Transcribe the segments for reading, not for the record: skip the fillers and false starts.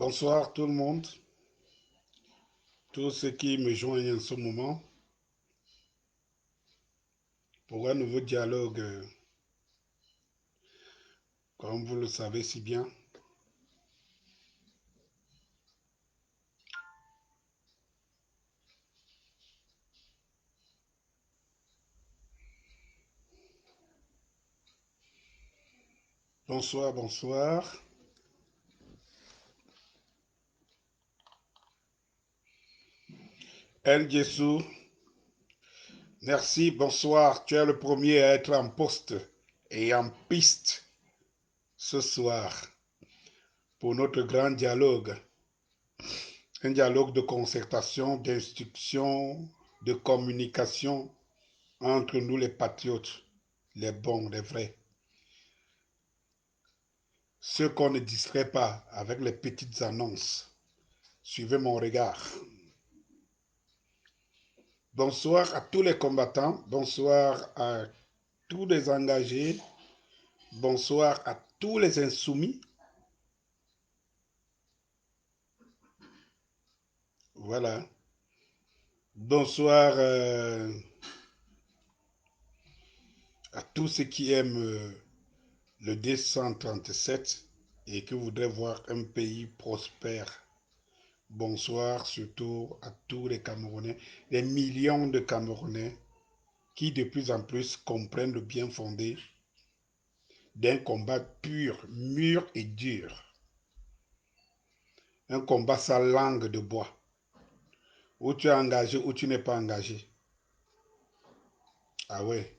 Bonsoir tout le monde, tous ceux qui me joignent en ce moment pour un nouveau dialogue, comme vous le savez si bien. Bonsoir, bonsoir. El Jessou, merci, bonsoir. Tu es le premier à être en poste et en piste ce soir pour notre grand dialogue. Un dialogue de concertation, d'instruction, de communication entre nous les patriotes, les bons, les vrais. Ceux qu'on ne distrait pas avec les petites annonces. Suivez mon regard. Bonsoir à tous les combattants, bonsoir à tous les engagés, bonsoir à tous les insoumis. Voilà. Bonsoir à tous ceux qui aiment le D137 et qui voudraient voir un pays prospère. Bonsoir surtout à tous les Camerounais, les millions de Camerounais qui de plus en plus comprennent le bien fondé d'un combat pur, mûr et dur. Un combat sans langue de bois. Où tu es engagé, ou tu n'es pas engagé. Ah ouais.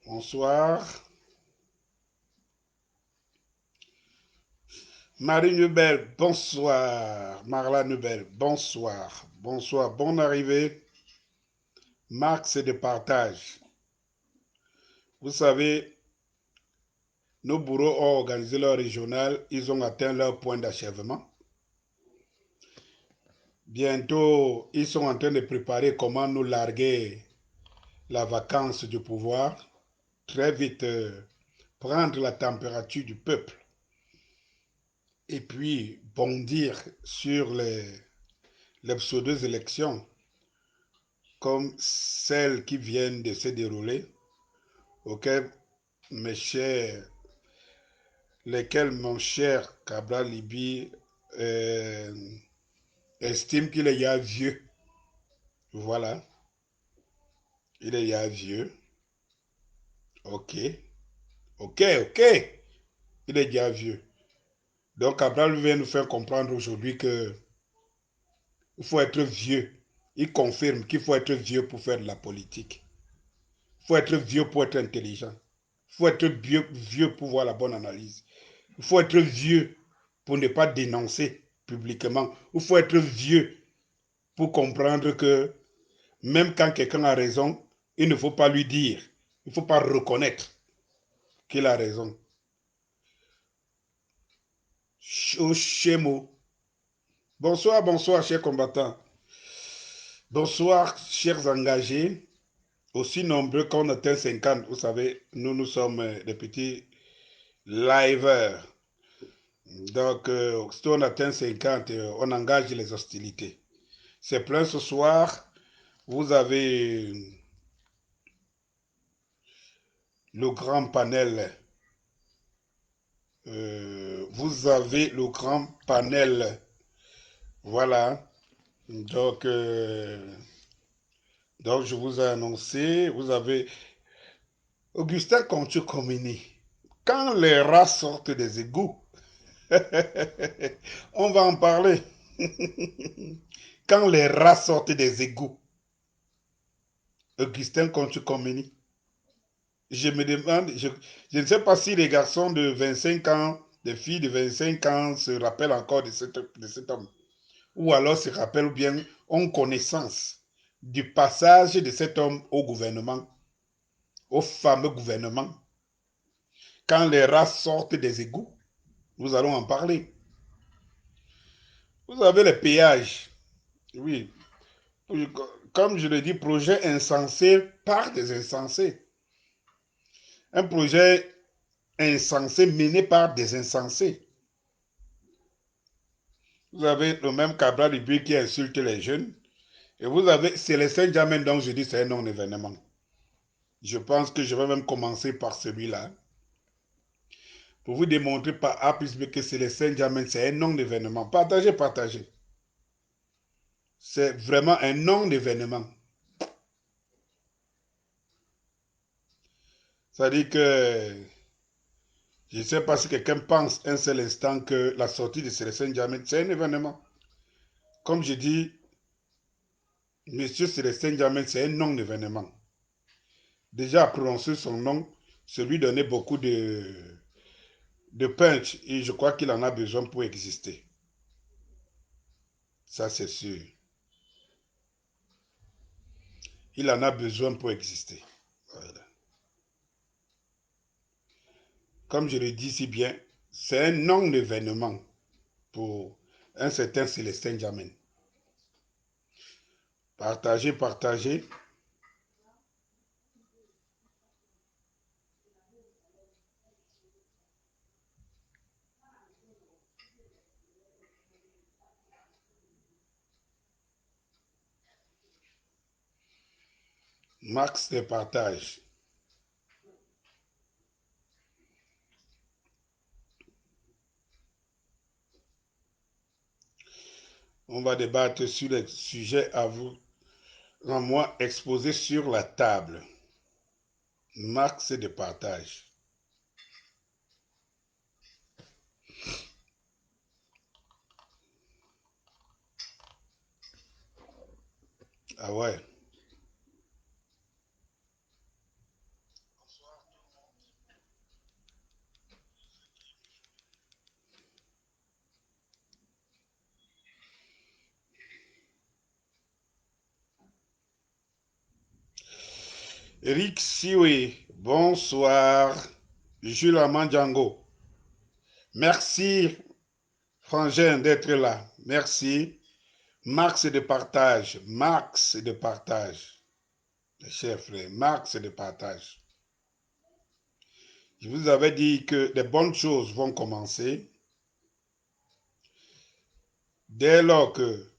Bonsoir. Marie Nubel, bonsoir. Marla Nubel, bonsoir. Bonsoir, bonne arrivée. Marc, c'est de partage. Vous savez, nos bourreaux ont organisé leur régional, ils ont atteint leur point d'achèvement. Bientôt, ils sont en train de préparer comment nous larguer la vacance du pouvoir. Très vite, prendre la température du peuple. Et puis bondir sur les pseudo-élections comme celles qui viennent de se dérouler, auxquelles lesquelles mon cher Cabral Libi estime qu'il est ya vieux. Voilà, il est ya vieux. Ok, ok. Il est déjà vieux. Donc Cabral vient nous faire comprendre aujourd'hui que il faut être vieux. Il confirme qu'il faut être vieux pour faire de la politique. Il faut être vieux pour être intelligent. Il faut être vieux pour voir la bonne analyse. Il faut être vieux pour ne pas dénoncer publiquement. Il faut être vieux pour comprendre que même quand quelqu'un a raison, il ne faut pas lui dire. Il ne faut pas reconnaître qu'il a raison. Shemo. Bonsoir, bonsoir, chers combattants. Bonsoir, chers engagés. Aussi nombreux qu'on atteint 50. Vous savez, nous sommes des petits liveurs. Donc, si on atteint 50, on engage les hostilités. C'est plein ce soir. Vous avez le grand panel. Vous avez le grand panel. Voilà. Donc, je vous ai annoncé. Vous avez Augustin Contu-Comini. Quand les rats sortent des égouts, on va en parler. Quand les rats sortent des égouts, Augustin Contu-Comini. Je me demande, je ne sais pas si les garçons de 25 ans, les filles de 25 ans se rappellent encore de cet homme. ou alors se rappellent ou bien ont connaissance du passage de cet homme au gouvernement, au fameux gouvernement. Quand les rats sortent des égouts, nous allons en parler. Vous avez les péages. Oui. Comme je le dis, projet insensé par des insensés. Un projet insensé mené par des insensés. Vous avez le même Cabral Libi qui insulte les jeunes. Et vous avez Célestin Diamène, dont je dis c'est un non-événement. Je pense que je vais même commencer par celui-là. Pour vous démontrer par A plus B que Célestin Diamène, c'est un non-événement. Partagez, partagez. C'est vraiment un non-événement. Ça dit que je ne sais pas si quelqu'un pense un seul instant que la sortie de Célestin Diamène, c'est un événement. Comme je dis, Monsieur Célestin Diamène, c'est un non-événement. Déjà, à prononcer son nom, ça lui donnait beaucoup de punch et je crois qu'il en a besoin pour exister. Ça, c'est sûr. Il en a besoin pour exister. Voilà. Comme je le dis si bien, c'est un non-événement pour un certain Célestin Diamène. Partagez, partagez. Max de partage. On va débattre sur les sujets à vous, à moi, exposés sur la table. Max de partage. Ah ouais. Eric Siwe, bonsoir. Jules Amandjango. Merci, Frangin, d'être là. Merci. Max de partage. Max de partage. Cher frère, Max de partage. Je vous avais dit que des bonnes choses vont commencer dès lors que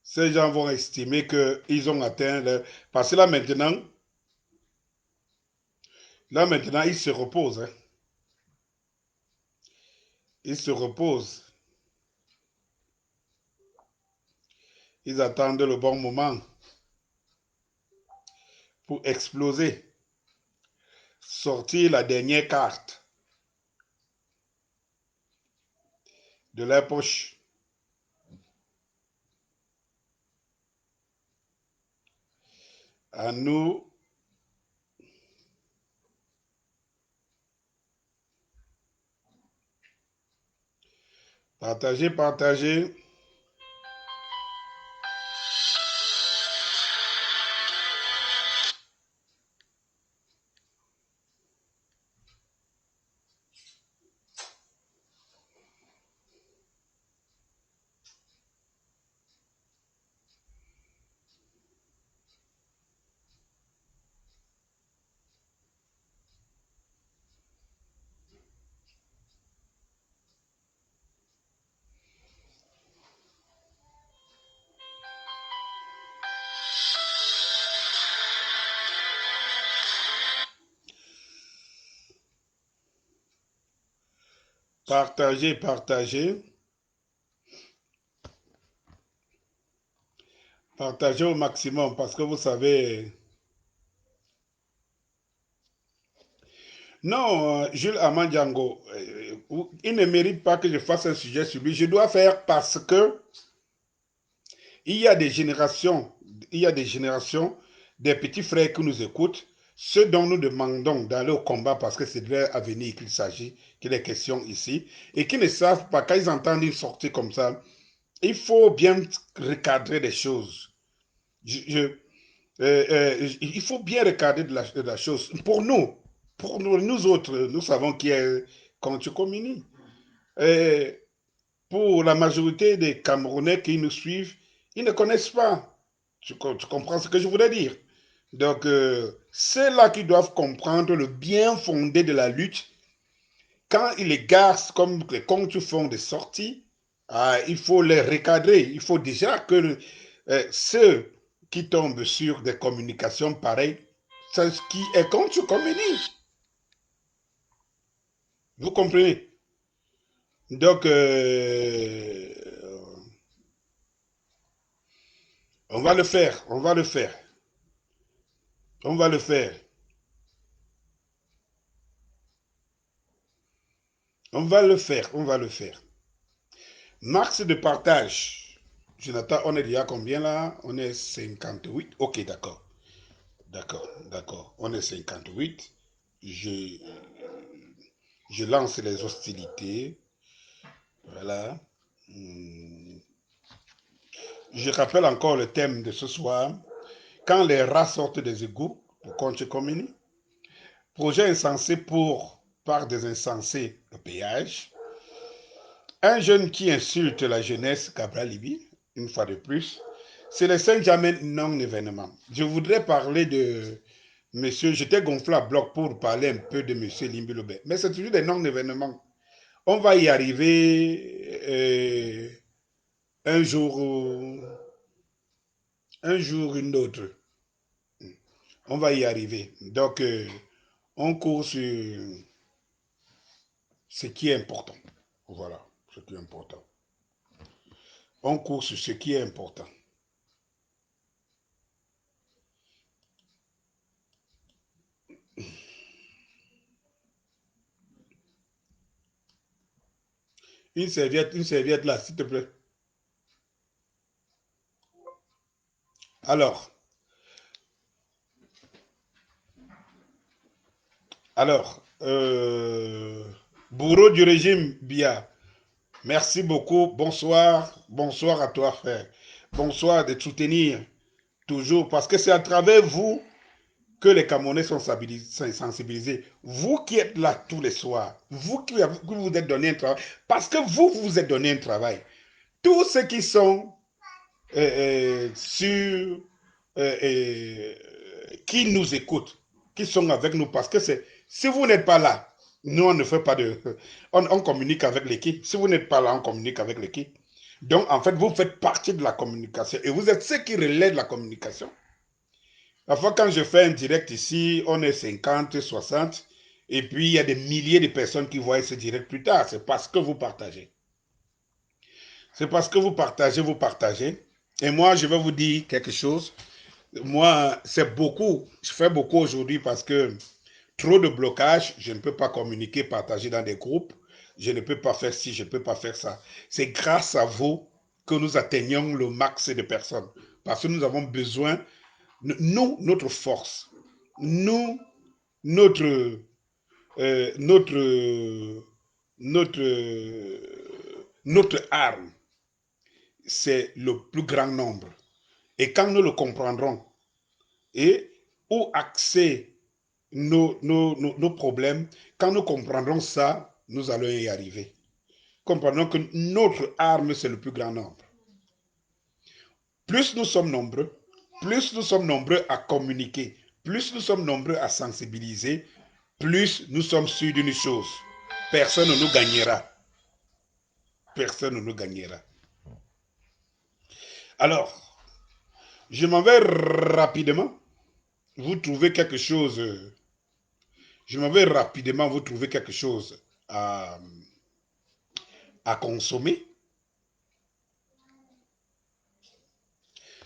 ces gens vont estimer qu'ils ont atteint leur... Parce que là maintenant, ils se reposent. Hein. Ils se reposent. Ils attendent le bon moment pour exploser. Sortir la dernière carte de leur poche. À nous, partagez, partagez. Partagez, partagez. Partagez au maximum parce que vous savez... Non, Jules Amandjango, il ne mérite pas que je fasse un sujet sur lui. Je dois faire parce que il y a des générations, des petits frères qui nous écoutent. Ce dont nous demandons d'aller au combat, parce que c'est de leur avenir qu'il s'agit, qu'il est question ici, et qui ne savent pas, quand ils entendent une sortie comme ça, il faut bien recadrer les choses. Il faut bien recadrer de la chose. Pour nous autres, nous savons qui est quand tu communies. Et pour la majorité des Camerounais qui nous suivent, ils ne connaissent pas. Tu comprends ce que je voulais dire? Donc, c'est là qu'ils doivent comprendre le bien fondé de la lutte. Quand ils les gardent comme les comptes font des sorties, il faut les recadrer. Il faut déjà que ceux qui tombent sur des communications pareilles, c'est ce qui est quand tu communiques. Vous comprenez? Donc, on va le faire, on va le faire, on va le faire, on va le faire, on va le faire. Max de partage. Jonathan, on est déjà combien là? On est 58. Ok, d'accord. D'accord, d'accord. On est 58. Je, je lance les hostilités. Voilà. Je rappelle encore le thème de ce soir. Quand les rats sortent des égouts, pour qu'on se communie. Projet insensé par des insensés, le péage. Un jeune qui insulte la jeunesse, Cabral Libi, une fois de plus. C'est le Saint-Germain non-événement. Je voudrais parler de monsieur, j'étais gonflé à bloc pour parler un peu de monsieur Limbi-Lobé. Mais c'est toujours des non-événements. On va y arriver un jour, une autre. On va y arriver. Donc, on court sur ce qui est important. Voilà, ce qui est important. On court sur ce qui est important. Une serviette là, s'il te plaît. Alors, alors, bourreau du régime Bia, merci beaucoup. Bonsoir. Bonsoir à toi, frère. Bonsoir de soutenir toujours, parce que c'est à travers vous que les Camerounais sont sensibilisés. Vous qui êtes là tous les soirs, vous qui vous êtes donné un travail, parce que vous vous êtes donné un travail. Tous ceux qui sont sur qui nous écoutent, qui sont avec nous, parce que c'est si vous n'êtes pas là, nous on ne fait pas de, on communique avec l'équipe. Si vous n'êtes pas là, on communique avec l'équipe. Donc en fait, vous faites partie de la communication et vous êtes ceux qui relaient la communication. Parfois, quand je fais un direct ici, on est 50, 60, et puis il y a des milliers de personnes qui voient ce direct plus tard. C'est parce que vous partagez. C'est parce que vous partagez, vous partagez. Et moi, je vais vous dire quelque chose. Moi, c'est beaucoup. Je fais beaucoup aujourd'hui parce que trop de blocage, je ne peux pas communiquer, partager dans des groupes. Je ne peux pas faire ci, je ne peux pas faire ça. C'est grâce à vous que nous atteignons le max de personnes. Parce que nous avons besoin, nous, notre force, nous, notre, notre, notre arme, c'est le plus grand nombre. Et quand nous le comprendrons, et où axer nos problèmes, quand nous comprendrons ça, nous allons y arriver. Comprenons que notre arme, c'est le plus grand nombre. Plus nous sommes nombreux à communiquer, plus nous sommes nombreux à sensibiliser, plus nous sommes sûrs d'une chose. Personne ne nous gagnera. Personne ne nous gagnera. Alors, je m'en vais rapidement. Vous trouvez quelque chose. Je m'en vais rapidement vous trouver quelque chose à consommer.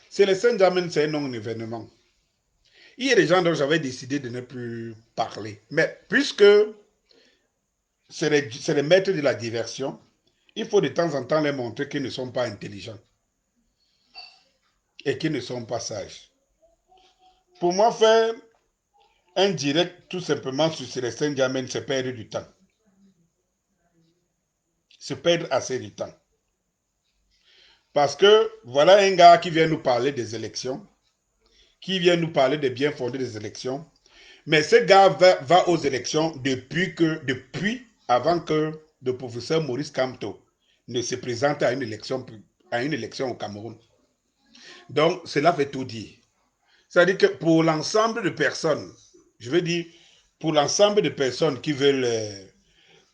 C'est le Saint-Germain, c'est un non-événement. Il y a des gens dont j'avais décidé de ne plus parler. Mais puisque c'est les maîtres de la diversion, il faut de temps en temps les montrer qu'ils ne sont pas intelligents et qu'ils ne sont pas sages. Pour moi, faire un direct tout simplement sur Célestin Diamène, c'est perdre du temps. C'est perdre assez du temps. Parce que voilà un gars qui vient nous parler des élections, qui vient nous parler des bien fondés des élections. Mais ce gars va aux élections depuis avant que le professeur Maurice Kamto ne se présente à une élection au Cameroun. Donc, cela veut tout dire. C'est-à-dire que pour l'ensemble de personnes, je veux dire, pour l'ensemble de personnes qui veulent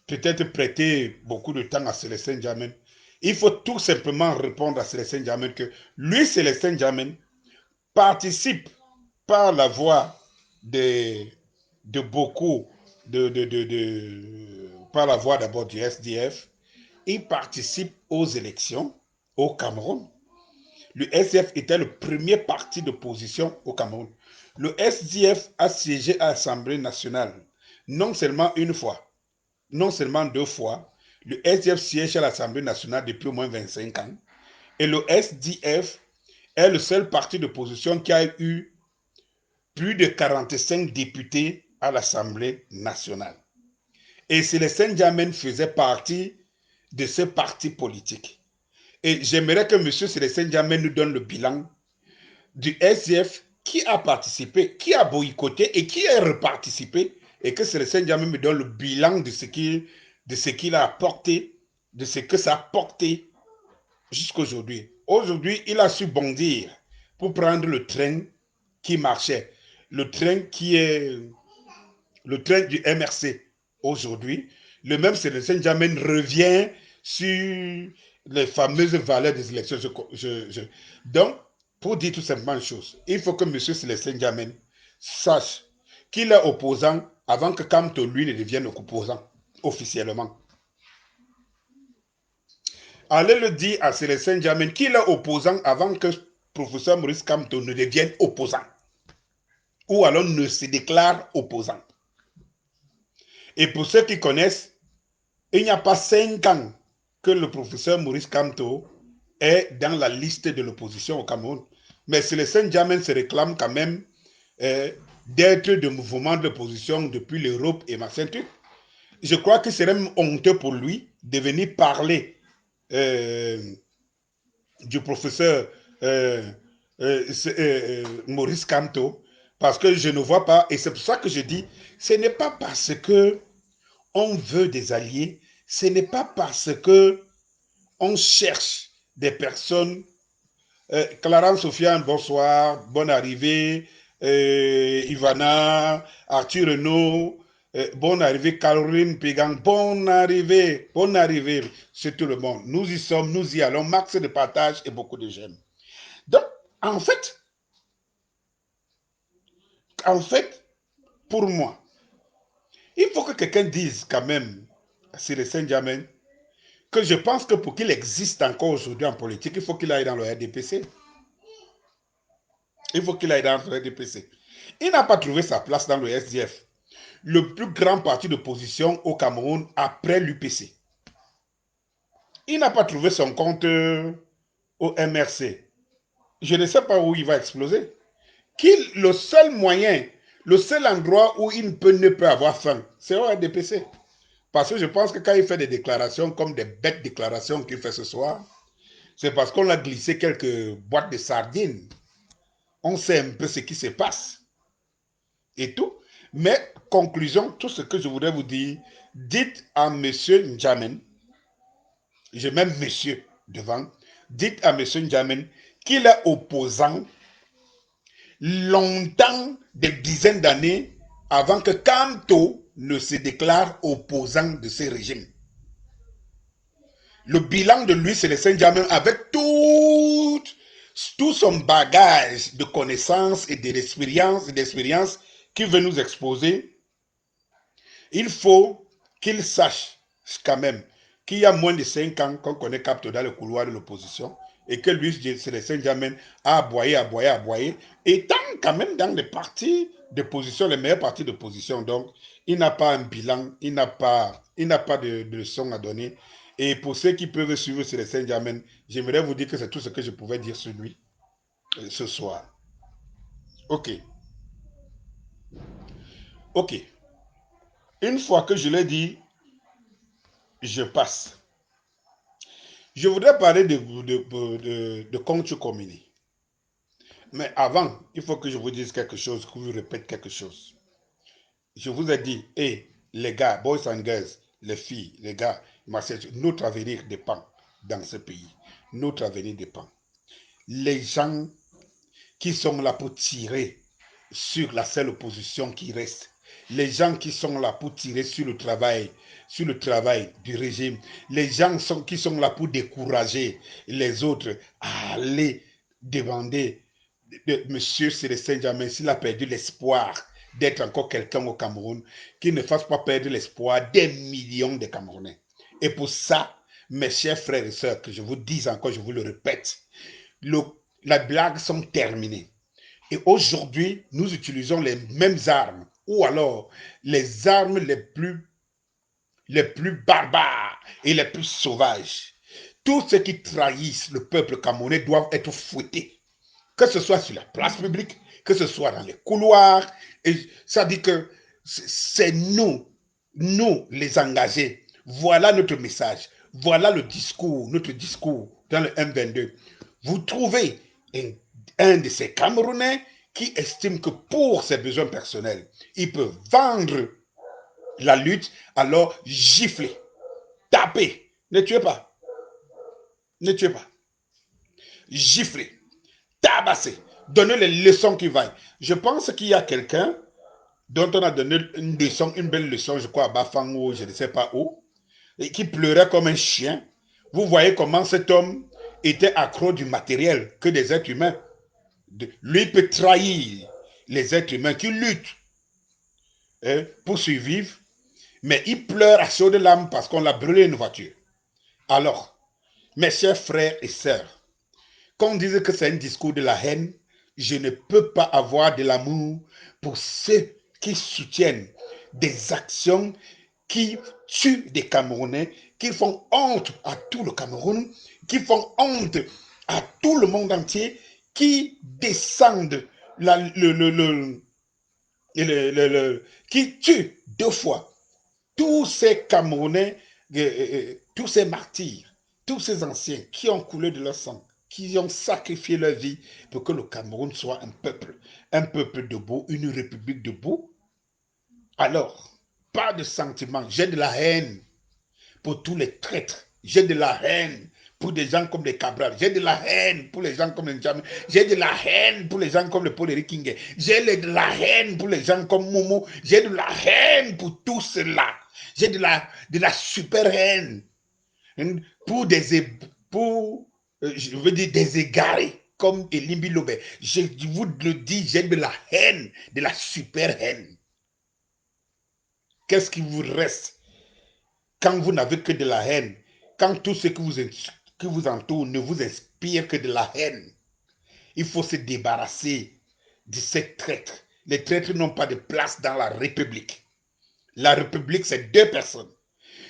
peut-être prêter beaucoup de temps à Célestin Diamène, il faut tout simplement répondre à Célestin Diamène que lui, Célestin Diamène, participe par la voix de beaucoup, par la voix d'abord du SDF, il participe aux élections au Cameroun. Le SDF était le premier parti d'opposition au Cameroun. Le SDF a siégé à l'Assemblée nationale, non seulement une fois, non seulement deux fois. Le SDF siège à l'Assemblée nationale depuis au moins 25 ans. Et le SDF est le seul parti d'opposition qui a eu plus de 45 députés à l'Assemblée nationale. Et Célestin Diamène faisait partie de ce parti politique. Et j'aimerais que M. Célestin Diamène nous donne le bilan du SDF qui a participé, qui a boycotté et qui a reparticipé, et que Célestin Diamène me donne le bilan de ce qu'il a apporté, de ce que ça a porté jusqu'à aujourd'hui. Aujourd'hui, il a su bondir pour prendre le train qui marchait, le train qui est le train du MRC. Aujourd'hui, le même Célestin Diamène revient sur les fameuses valeurs des élections. Donc, pour dire tout simplement une chose, il faut que M. Célestin Diamène sache qu'il est opposant avant que Kamto, lui, ne devienne opposant officiellement. Allez le dire à Célestin Diamène qu'il est opposant avant que professeur Maurice Kamto ne devienne opposant. Ou alors ne se déclare opposant. Et pour ceux qui connaissent, il n'y a pas 5 ans que le professeur Maurice Kamto est dans la liste de l'opposition au Cameroun. Mais Célestin Diamène se réclame quand même d'être de mouvement d'opposition depuis l'Europe et machin truc. Je crois que c'est même honteux pour lui de venir parler du professeur Maurice Kamto, parce que je ne vois pas, et c'est pour ça que je dis, ce n'est pas parce que on veut des alliés, ce n'est pas parce que on cherche des personnes. Clarence Sofiane, bonsoir, bonne arrivée. Ivana, Arthur Renault, bonne arrivée. Caroline Pégang, bonne arrivée. C'est tout le monde. Nous y sommes, nous y allons. Max de partage et beaucoup de j'aime. Donc, en fait, pour moi, il faut que quelqu'un dise quand même à Célestin Diamène que je pense que pour qu'il existe encore aujourd'hui en politique, il faut qu'il aille dans le RDPC. Il faut qu'il aille dans le RDPC. Il n'a pas trouvé sa place dans le SDF, le plus grand parti d'opposition au Cameroun après l'UPC. Il n'a pas trouvé son compte au MRC. Je ne sais pas où il va exploser. Le seul moyen, le seul endroit où il ne peut avoir faim, c'est au RDPC. Parce que je pense que quand il fait des déclarations comme des bêtes déclarations qu'il fait ce soir, c'est parce qu'on a glissé quelques boîtes de sardines. On sait un peu ce qui se passe. Et tout. Mais, conclusion, tout ce que je voudrais vous dire, dites à M. N'Djamène, je mets monsieur devant, dites à M. N'Djamène qu'il est opposant longtemps, des dizaines d'années, avant que Kamto ne se déclare opposant de ce régime. Le bilan de lui, c'est le Saint-Diamène avec tout son bagage de connaissances et d'expérience qu'il veut nous exposer. Il faut qu'il sache quand même qu'il y a moins de 5 ans qu'on connaît Kamto dans le couloir de l'opposition et que lui, c'est le Saint-Germain, a aboyé, étant quand même dans les partis d'opposition, les meilleurs partis d'opposition. Donc, il n'a pas un bilan, il n'a pas de leçon à donner. Et pour ceux qui peuvent suivre sur le Saint-Germain, j'aimerais vous dire que c'est tout ce que je pouvais dire sur lui ce soir. Ok. Ok. Une fois que je l'ai dit, je passe. Je voudrais parler de compte communé. Mais avant, il faut que je vous dise quelque chose, que je vous répète quelque chose. Je vous ai dit, hé, les gars, boys and girls, les filles, les gars, notre avenir dépend dans ce pays. Notre avenir dépend. Les gens qui sont là pour tirer sur la seule opposition qui reste, les gens qui sont là pour tirer sur le travail du régime, les gens qui sont là pour décourager les autres à aller demander de Monsieur Célestin Jamais, s'il a perdu l'espoir d'être encore quelqu'un au Cameroun, qu'il ne fasse pas perdre l'espoir des millions de Camerounais. Et pour ça, mes chers frères et sœurs, que je vous dis encore, je vous le répète, le, les blagues sont terminées. Et aujourd'hui, nous utilisons les mêmes armes, ou alors les armes les plus barbares et les plus sauvages. Tous ceux qui trahissent le peuple camerounais doivent être fouettés, que ce soit sur la place publique, que ce soit dans les couloirs. Et ça dit que c'est nous les engagés. Voilà notre message. Voilà le discours, notre discours dans le M22. Vous trouvez un de ces Camerounais qui estime que pour ses besoins personnels, il peut vendre la lutte, alors gifler, taper. Ne tuez pas. Ne tuez pas. Gifler, tabasser, donner les leçons qui vaillent. Je pense qu'il y a quelqu'un dont on a donné une leçon, une belle leçon, je crois à Bafang ou je ne sais pas où, et qui pleurait comme un chien. Vous voyez comment cet homme était accro du matériel que des êtres humains. Lui peut trahir les êtres humains qui luttent pour survivre, mais il pleure à chaudes larmes parce qu'on l'a brûlé une voiture. Alors, mes chers frères et sœurs, quand on dit que c'est un discours de la haine, je ne peux pas avoir de l'amour pour ceux qui soutiennent des actions qui tuent des Camerounais, qui font honte à tout le Cameroun, qui font honte à tout le monde entier, qui descendent qui tuent deux fois tous ces Camerounais, tous ces martyrs, tous ces anciens qui ont coulé de leur sang, qui ont sacrifié leur vie pour que le Cameroun soit un peuple debout, une république debout. Alors, pas de sentiment, j'ai de la haine pour tous les traîtres, j'ai de la haine pour des gens comme les Cabral, j'ai de la haine pour les gens comme les Jamé, j'ai de la haine pour les gens comme le Paul Eric King, j'ai de la haine pour les gens comme Momo, j'ai de la haine pour tout cela, j'ai de la super haine pour pour, je veux dire, des égarés comme Elimbi Lobe. Je vous le dis, j'ai de la haine, de la super haine. Qu'est-ce qui vous reste quand vous n'avez que de la haine, quand tout ce qui vous entoure ne vous inspire que de la haine? Il faut se débarrasser de ces traîtres. Les traîtres n'ont pas de place dans la République. La République, c'est deux personnes.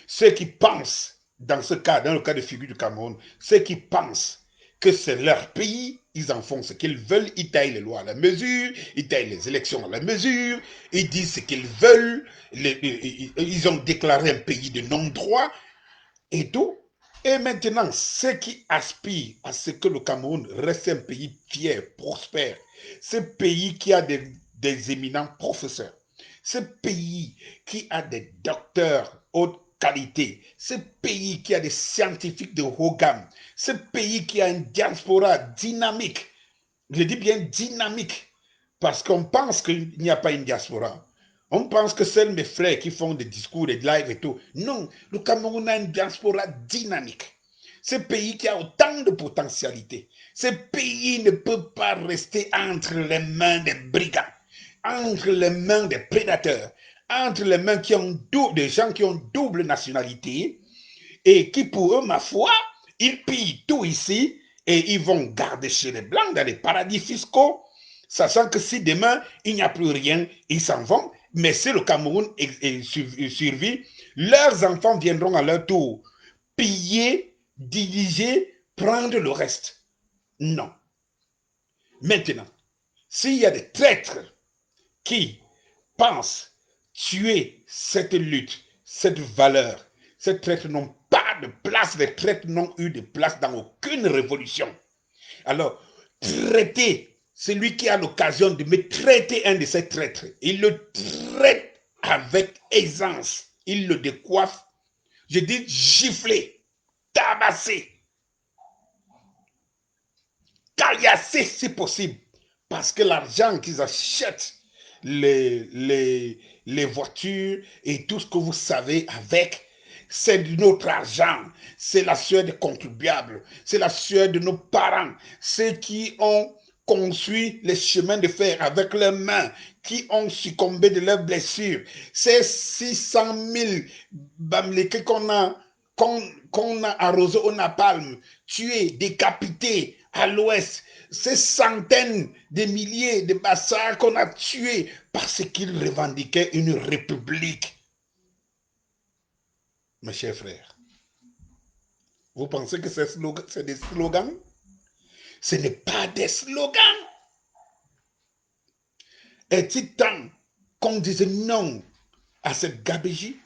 Ceux qui pensent, dans ce cas, dans le cas de figure du Cameroun, ceux qui pensent que c'est leur pays, ils en font ce qu'ils veulent, ils taillent les lois à la mesure, ils taillent les élections à la mesure, ils disent ce qu'ils veulent, ils ont déclaré un pays de non-droit et tout. Et maintenant, ceux qui aspirent à ce que le Cameroun reste un pays fier, prospère, ce pays qui a des éminents professeurs, ce pays qui a des docteurs haute qualité, ce pays qui a des scientifiques de haut gamme, ce pays qui a une diaspora dynamique, je dis bien dynamique, parce qu'on pense qu'il n'y a pas une diaspora. On pense que seuls mes frères qui font des discours, des lives et tout. Non, le Cameroun a une diaspora dynamique. Ce pays qui a autant de potentialité. Ce pays ne peut pas rester entre les mains des brigands, entre les mains des prédateurs, entre les mains des gens qui ont double nationalité et qui, pour eux, ma foi, ils pillent tout ici et ils vont garder chez les Blancs dans les paradis fiscaux, sachant que si demain, il n'y a plus rien, ils s'en vont. Mais si le Cameroun survit, leurs enfants viendront à leur tour piller, diriger, prendre le reste. Non. Maintenant, s'il y a des traîtres qui pensent tuer cette lutte, cette valeur. Ces traîtres n'ont pas de place, les traîtres n'ont eu de place dans aucune révolution. Alors, traiter celui qui a l'occasion de me traiter un de ces traîtres, il le traite avec aisance, il le décoiffe, je dis gifler, tabasser, caillasser si possible, parce que l'argent qu'ils achètent les voitures et tout ce que vous savez avec, c'est de notre argent, c'est la sueur des contribuables, c'est la sueur de nos parents, ceux qui ont construit les chemins de fer avec leurs mains, qui ont succombé de leurs blessures. Ces 600 000 Bamlékés qu'on a arrosés au napalm, tués, décapités à l'ouest, ces centaines de milliers de Bassars qu'on a tués parce qu'ils revendiquaient une république. Mes chers frères, vous pensez que c'est des slogans? Ce n'est pas des slogans. Est-il temps qu'on dise non à cette gabegie?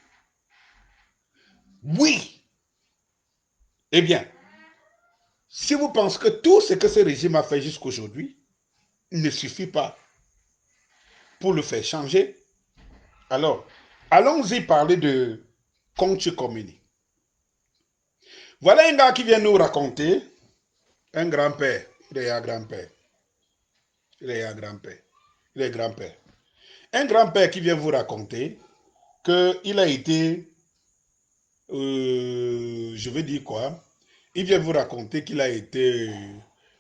Oui. Eh bien, si vous pensez que tout ce que ce régime a fait jusqu'aujourd'hui ne suffit pas pour le faire changer, alors allons-y parler de Kongche Komini. Voilà un gars qui vient nous raconter, un grand-père, il est un grand-père, il est un grand-père, il est grand-père. Un grand-père qui vient vous raconter qu'il a été, je veux dire quoi, il vient vous raconter qu'il a été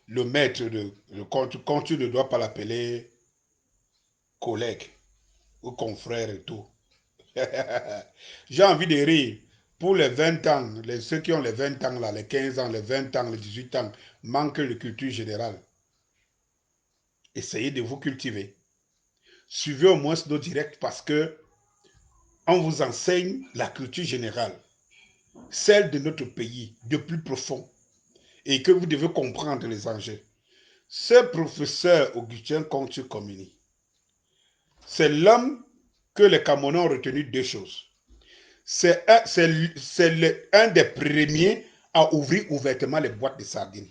le maître de, quand tu ne dois pas l'appeler collègue ou confrère et tout. J'ai envie de rire. Pour les 20 ans, ceux qui ont les 20 ans, là, les 15 ans, les 20 ans, les 18 ans, manquent de culture générale. Essayez de vous cultiver. Suivez au moins nos directs parce que on vous enseigne la culture générale, celle de notre pays, de plus profond, et que vous devez comprendre les enjeux. Ce professeur Augustin Kongche Komini, c'est l'homme que les Camerounais ont retenu deux choses. C'est un des premiers à ouvrir ouvertement les boîtes de sardines.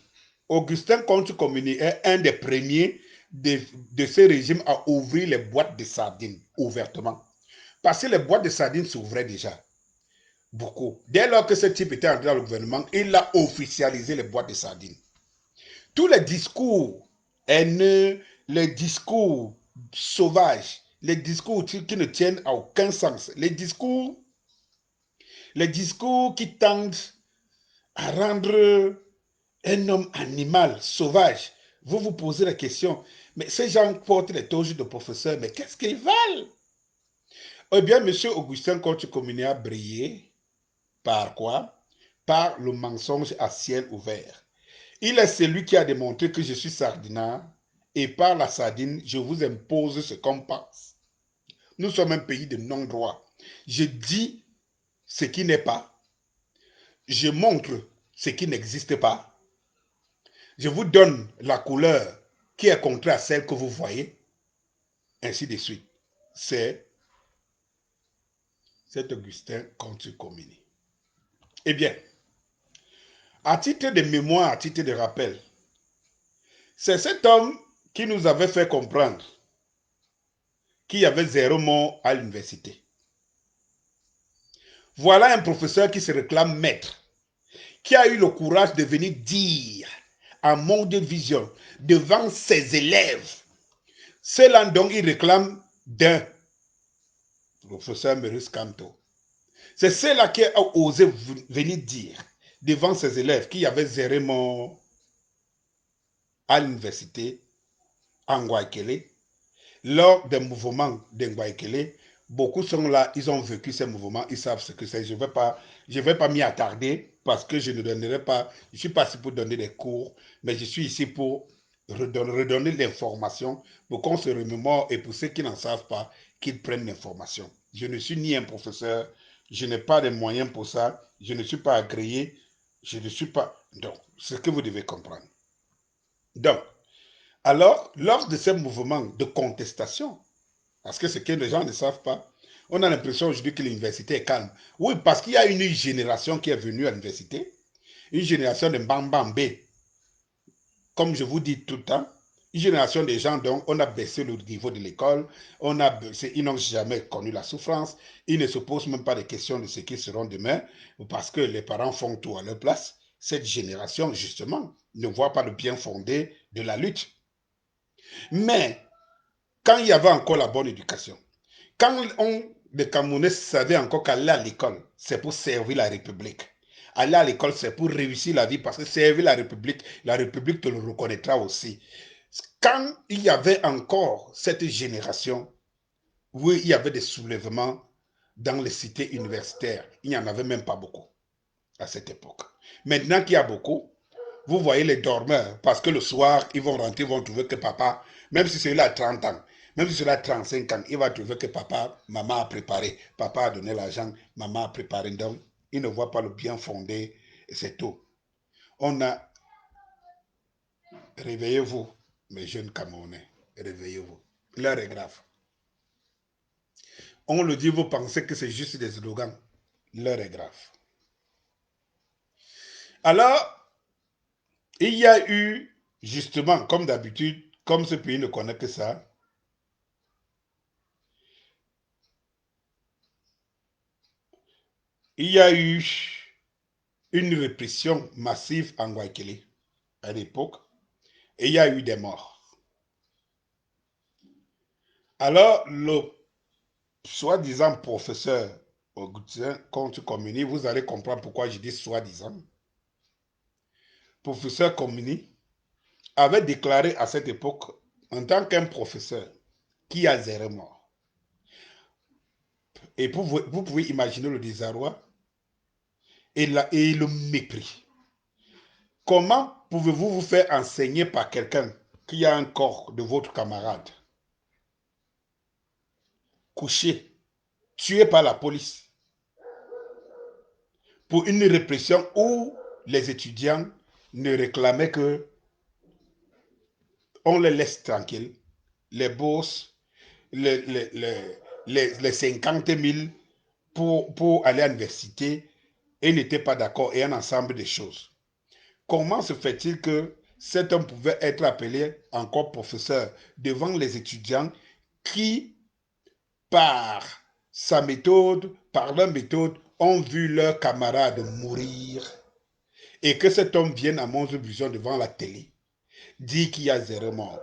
Augustin Kongche Komini est un des premiers de ce régime à ouvrir les boîtes de sardines ouvertement. Parce que les boîtes de sardines s'ouvraient déjà. Beaucoup. Dès lors que ce type était entré dans le gouvernement, il a officialisé les boîtes de sardines. Tous les discours haineux, les discours sauvages, les discours qui ne tiennent à aucun sens, les discours qui tendent à rendre un homme animal, sauvage. Vous vous posez la question, mais ces gens portent les toges de professeurs, mais qu'est-ce qu'ils veulent? Eh bien, M. Augustin Kongche Komini a brillé par quoi? Par le mensonge à ciel ouvert. Il est celui qui a démontré que je suis sardinard et par la sardine, je vous impose ce qu'on pense. Nous sommes un pays de non-droit. Je dis ce qui n'est pas. Je montre ce qui n'existe pas. Je vous donne la couleur qui est contraire à celle que vous voyez. Ainsi de suite. C'est Augustin Kongche Komini. Eh bien, à titre de mémoire, à titre de rappel, c'est cet homme qui nous avait fait comprendre qu'il y avait 0 mort à l'université. Voilà un professeur qui se réclame maître, qui a eu le courage de venir dire à Monde Vision devant ses élèves, cela dont il réclame d'un professeur Maurice Kanto. C'est cela qui a osé venir dire devant ses élèves qu'il y avait 0 mort à l'université en Ngouaikele. Lors des mouvements de Ngouaikele, beaucoup sont là, ils ont vécu ces mouvements, ils savent ce que c'est. Je ne vais pas m'y attarder parce que je ne donnerai pas, je ne suis pas ici pour donner des cours, mais je suis ici pour redonner l'information pour qu'on se remémore et pour ceux qui n'en savent pas, qu'ils prennent l'information. Je ne suis ni un professeur, je n'ai pas de moyens pour ça, je ne suis pas agréé, je ne suis pas... Donc, c'est ce que vous devez comprendre. Donc, alors, lors de ces mouvements de contestation, parce que ce que les gens ne savent pas, On a l'impression aujourd'hui que l'université est calme. Oui, parce qu'il y a une génération qui est venue à l'université, une génération de Mbambambé, comme je vous dis tout le temps, une génération de gens dont on a baissé le niveau de l'école, ils n'ont jamais connu la souffrance, ils ne se posent même pas de questions de ce qu'ils seront demain, parce que les parents font tout à leur place. Cette génération, justement, ne voit pas le bien fondé de la lutte. Mais, quand il y avait encore la bonne éducation, quand les Camerounais savaient encore qu'aller à l'école, c'est pour servir la République. Aller à l'école, c'est pour réussir la vie, parce que servir la République te le reconnaîtra aussi. Quand il y avait encore cette génération, oui, il y avait des soulèvements dans les cités universitaires. Il n'y en avait même pas beaucoup à cette époque. Maintenant qu'il y a beaucoup, vous voyez les dormeurs, parce que le soir, ils vont rentrer, ils vont trouver que papa, même si celui-là a 30 ans, même si celui-là a 35 ans, il va trouver que papa, maman a préparé, papa a donné l'argent, maman a préparé. Donc, il ne voit pas le bien fondé, et c'est tout. On a, réveillez-vous, mes jeunes Camerounais, réveillez-vous. L'heure est grave. On le dit, vous pensez que c'est juste des slogans. L'heure est grave. Alors, il y a eu, justement, comme d'habitude, comme ce pays ne connaît que ça, il y a eu une répression massive en Guayaquil à l'époque, et il y a eu des morts. Alors, le soi-disant professeur Augustin Comte-Comini, vous allez comprendre pourquoi je dis soi-disant, professeur Comini avait déclaré à cette époque, en tant qu'un professeur qui a zéro mort. Et vous pouvez imaginer le désarroi et le mépris. Comment pouvez-vous vous faire enseigner par quelqu'un qui a un corps de votre camarade couché, tué par la police, pour une répression où les étudiants ne réclamaient que on les laisse tranquilles, les bourses, les, les, les 50 000 pour aller à l'université, et n'étaient pas d'accord, et un ensemble de choses. Comment se fait-il que cet homme pouvait être appelé encore professeur devant les étudiants qui, par sa méthode, par leur méthode, ont vu leurs camarades mourir, et que cet homme vienne à mon vision devant la télé, dit qu'il y a zéro mort?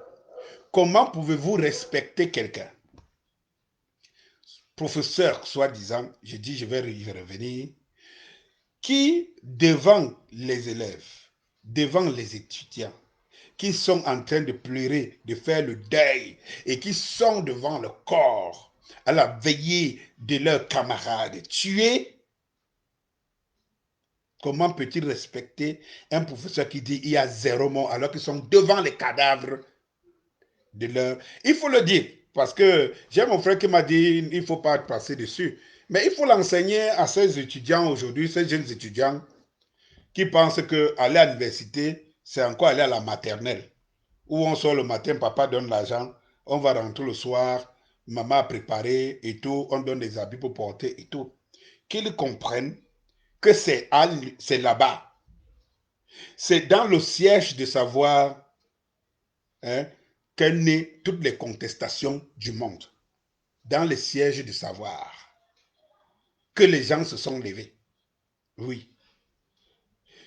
Comment pouvez-vous respecter quelqu'un? Professeur, soi-disant, je dis, je vais y revenir, qui, devant les élèves, devant les étudiants, qui sont en train de pleurer, de faire le deuil, et qui sont devant le corps, à la veillée de leurs camarades tués, comment peut-il respecter un professeur qui dit il y a zéro mort alors qu'ils sont devant les cadavres de leur... Il faut le dire, parce que j'ai mon frère qui m'a dit il ne faut pas passer dessus. Mais il faut l'enseigner à ces étudiants aujourd'hui, ces jeunes étudiants qui pensent que aller à l'université, c'est encore aller à la maternelle, où on sort le matin, papa donne l'argent, on va rentrer le soir, maman a préparé et tout, on donne des habits pour porter et tout. Qu'ils comprennent que c'est là-bas. C'est dans le siège de savoir, hein, qu'est née toutes les contestations du monde. Dans le siège du savoir. Que les gens se sont levés. Oui.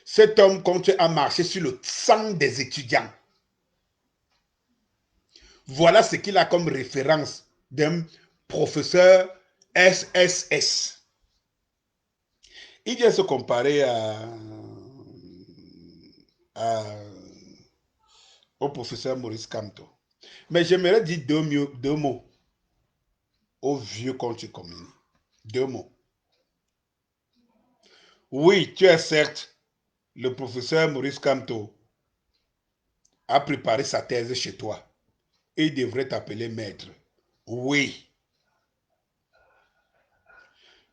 Cet homme continue à marcher sur le sang des étudiants. Voilà ce qu'il a comme référence d'un professeur SSS. Il vient se comparer à- au professeur Maurice Kamto. Mais j'aimerais dire deux mots au vieux Conti Comini. Deux mots. Oui, tu es certes le professeur Maurice Kamto a préparé sa thèse chez toi. Et il devrait t'appeler maître. Oui.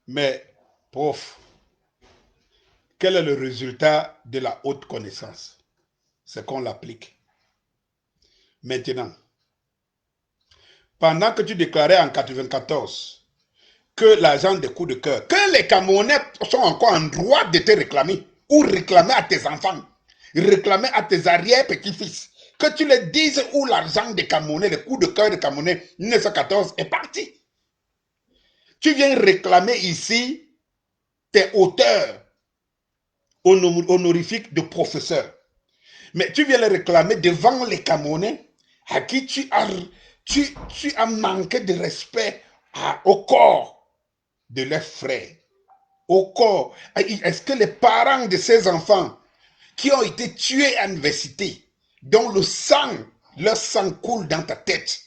Mais, prof, quel est le résultat de la haute connaissance? C'est qu'on l'applique. Maintenant, pendant que tu déclarais en 94 que l'argent des coups de cœur, que les Camerounais sont encore en droit de te réclamer ou réclamer à tes enfants, réclamer à tes arrière-petits-fils, que tu leur dises où l'argent des Camerounais, les coups de cœur des Camerounais 1914 est parti. Tu viens réclamer ici tes auteurs honorifiques de professeurs. Mais tu viens les réclamer devant les Camerounais à qui tu as manqué de respect au corps de leurs frères. Au corps. Est-ce que les parents de ces enfants qui ont été tués à l'université, dont leur sang coule dans ta tête,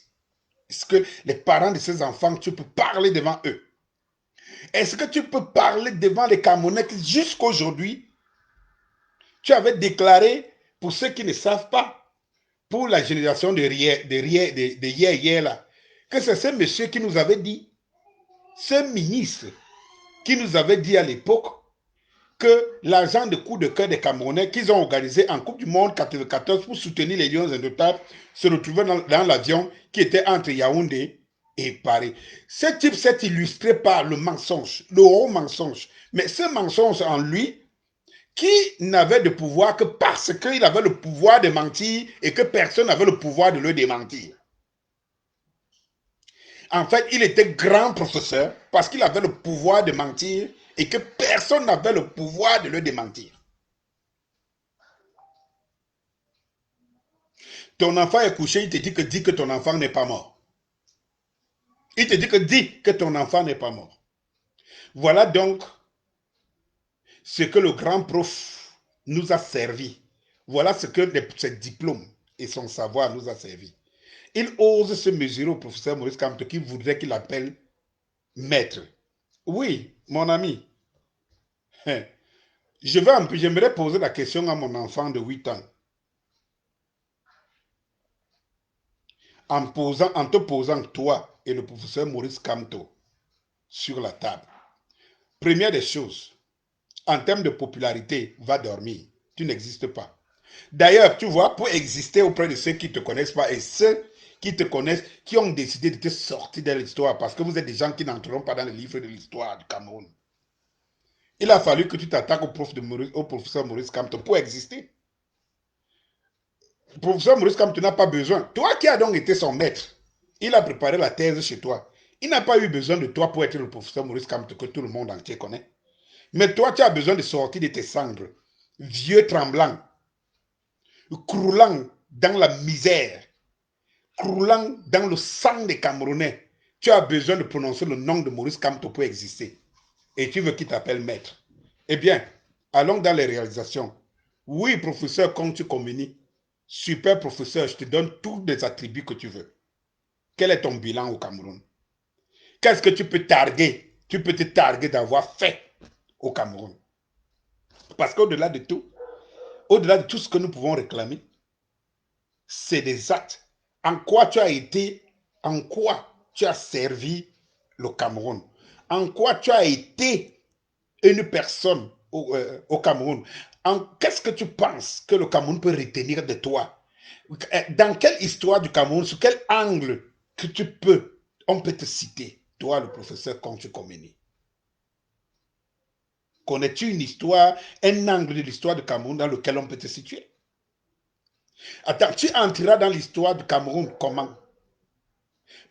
est-ce que les parents de ces enfants, tu peux parler devant eux? Est-ce que tu peux parler devant les Camerounais qui, jusqu'aujourd'hui, tu avais déclaré, pour ceux qui ne savent pas, pour la génération de hier, là, que c'est ce monsieur qui nous avait dit, ce ministre qui nous avait dit à l'époque que l'argent de coup de cœur des Camerounais qu'ils ont organisé en Coupe du Monde 94 pour soutenir les Lions indomptables se retrouvait dans l'avion qui était entre Yaoundé et Paris. Ce type s'est illustré par le mensonge, le haut mensonge. Mais ce mensonge en lui, qui n'avait de pouvoir que parce qu'il avait le pouvoir de mentir et que personne n'avait le pouvoir de le démentir. En fait, il était grand professeur parce qu'il avait le pouvoir de mentir et que personne n'avait le pouvoir de le démentir. Ton enfant est couché, il te dit que ton enfant n'est pas mort. Il te dit que ton enfant n'est pas mort. Voilà donc ce que le grand prof nous a servi. Voilà ce que ses diplômes et son savoir nous a servi. Il ose se mesurer au professeur Maurice Kamto qui voudrait qu'il appelle maître. Oui, mon ami. J'aimerais poser la question à mon enfant de 8 ans. En te posant toi et le professeur Maurice Kamto sur la table. Première des choses, en termes de popularité, va dormir. Tu n'existes pas. D'ailleurs, tu vois, pour exister auprès de ceux qui ne te connaissent pas et ceux qui te connaissent, qui ont décidé de te sortir de l'histoire, parce que vous êtes des gens qui n'entreront pas dans les livres de l'histoire du Cameroun. Il a fallu que tu t'attaques au professeur Maurice Kamto pour exister. Le professeur Maurice Kamto n'a pas besoin. Toi qui as donc été son maître, il a préparé la thèse chez toi. Il n'a pas eu besoin de toi pour être le professeur Maurice Kamto que tout le monde entier connaît. Mais toi, tu as besoin de sortir de tes cendres, vieux tremblant, croulant dans la misère, croulant dans le sang des Camerounais. Tu as besoin de prononcer le nom de Maurice Kamto pour exister. Et tu veux qu'il t'appelle maître. Eh bien, allons dans les réalisations. Oui, professeur, quand tu communies, super professeur, je te donne tous les attributs que tu veux. Quel est ton bilan au Cameroun? Qu'est-ce que tu peux targuer? Tu peux te targuer d'avoir fait au Cameroun. Parce qu'au-delà de tout, au-delà de tout ce que nous pouvons réclamer, c'est des actes. En quoi tu as été, en quoi tu as servi le Cameroun? En quoi tu as été une personne au Cameroun? Qu'est-ce que tu penses que le Cameroun peut retenir de toi? Dans quelle histoire du Cameroun, sur quel angle que on peut te citer, toi le professeur, quand tu communies? Connais-tu une histoire, un angle de l'histoire du Cameroun dans lequel on peut te situer? Attends, tu entreras dans l'histoire du Cameroun comment?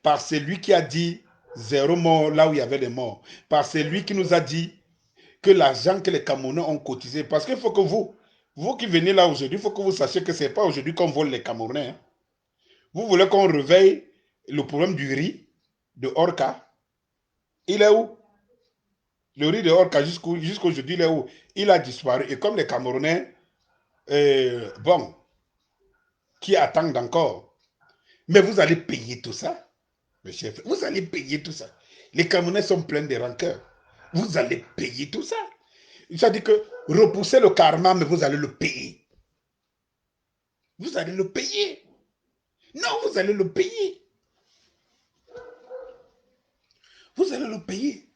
Par celui qui a dit zéro mort là où il y avait des morts. Par celui qui nous a dit que l'argent que les Camerounais ont cotisé, parce qu'il faut que vous qui venez là aujourd'hui, il faut que vous sachiez que ce n'est pas aujourd'hui qu'on vole les Camerounais. Hein. Vous voulez qu'on réveille le problème du riz de Orca? Il est où? Le riz de Orca jusqu'aujourd'hui, il est où? Il a disparu. Et comme les Camerounais, bon, qui attendent encore. Mais vous allez payer tout ça, mes chefs. Vous allez payer tout ça. Les Camerounais sont pleins de rancœur. Vous allez payer tout ça. Ça dit que repoussez le karma, mais vous allez le payer. Vous allez le payer. Non, vous allez le payer. Vous allez le payer.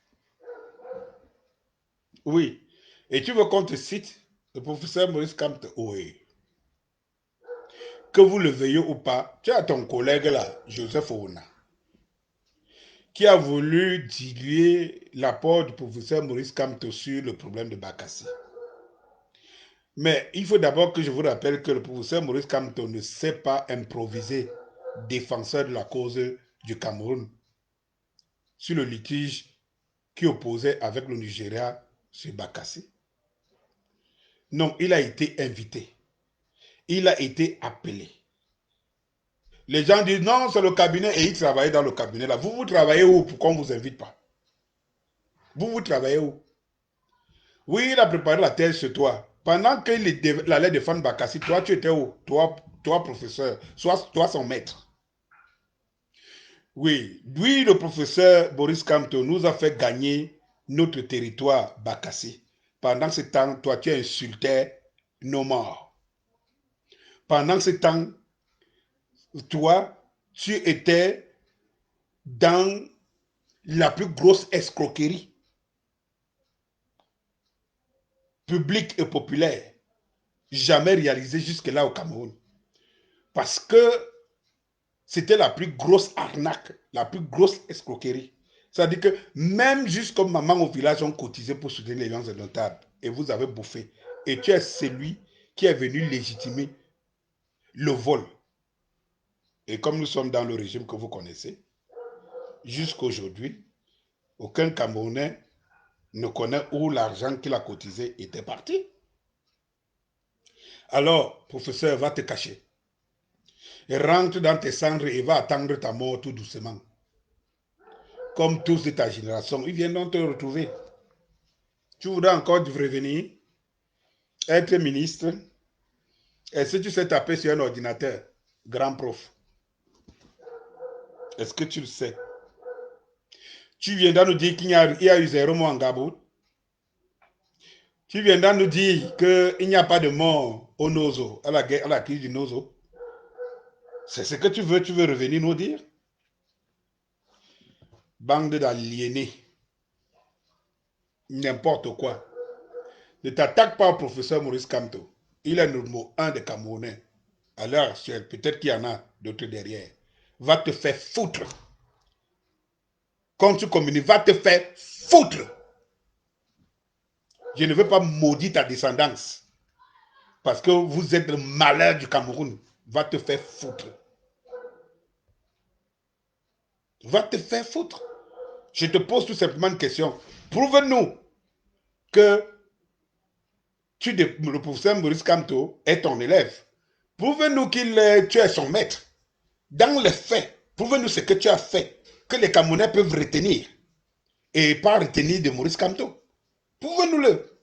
Oui. Et tu veux qu'on te cite le professeur Maurice Kamto? Oui. Que vous le veuillez ou pas, tu as ton collègue là, Joseph Ouna, qui a voulu diluer l'apport du professeur Maurice Kamto sur le problème de Bakassi. Mais il faut d'abord que je vous rappelle que le professeur Maurice Kamto ne s'est pas improvisé défenseur de la cause du Cameroun sur le litige qui opposait avec le Nigeria sur Bakassi. Non, il a été invité. Il a été appelé. Les gens disent non, c'est le cabinet et il travaillait dans le cabinet là. Vous travaillez où? Pourquoi on ne vous invite pas? Vous travaillez où? Oui, il a préparé la thèse chez toi. Pendant qu'il allait défendre Bakassi, toi, tu étais où? Toi, professeur, soit toi son maître. Oui, lui, le professeur Boris Kamto, nous a fait gagner notre territoire Bakassi. Pendant ce temps, toi, tu insultais nos morts. Pendant ce temps, toi, tu étais dans la plus grosse escroquerie publique et populaire jamais réalisée jusque-là au Cameroun. Parce que c'était la plus grosse arnaque, la plus grosse escroquerie. C'est-à-dire que même jusqu'au maman au village ont cotisé pour soutenir les Lions indomptables et vous avez bouffé. Et tu es celui qui est venu légitimer le vol. Et comme nous sommes dans le régime que vous connaissez, jusqu'aujourd'hui, aucun Camerounais ne connaît où l'argent qu'il a cotisé était parti. Alors, professeur, va te cacher. Et rentre dans tes cendres et va attendre ta mort tout doucement. Comme tous de ta génération, ils viendront te retrouver. Tu voudrais encore revenir, être ministre. Est-ce que tu sais taper sur un ordinateur, grand prof? Est-ce que tu le sais? Tu viendras nous dire qu'il y a eu 0 mort en Gabon. Tu viendras nous dire qu'il n'y a pas de mort au Nozo, à la crise du Nozo. C'est ce que tu veux revenir nous dire? Bande d'aliénés. N'importe quoi. Ne t'attaque pas au professeur Maurice Kamto. Il est le numéro 1 des Camerounais. À l'heure actuelle, peut-être qu'il y en a d'autres derrière. Va te faire foutre. Quand tu communiques, va te faire foutre. Je ne veux pas maudire ta descendance. Parce que vous êtes le malheur du Cameroun. Va te faire foutre. Va te faire foutre. Je te pose tout simplement une question. Prouve-nous que le professeur Maurice Kamto est ton élève. Prouve-nous tu es son maître. Dans les faits, prouve-nous ce que tu as fait, que les Camerounais peuvent retenir. Et pas retenir de Maurice Kamto. Prouve-nous-le.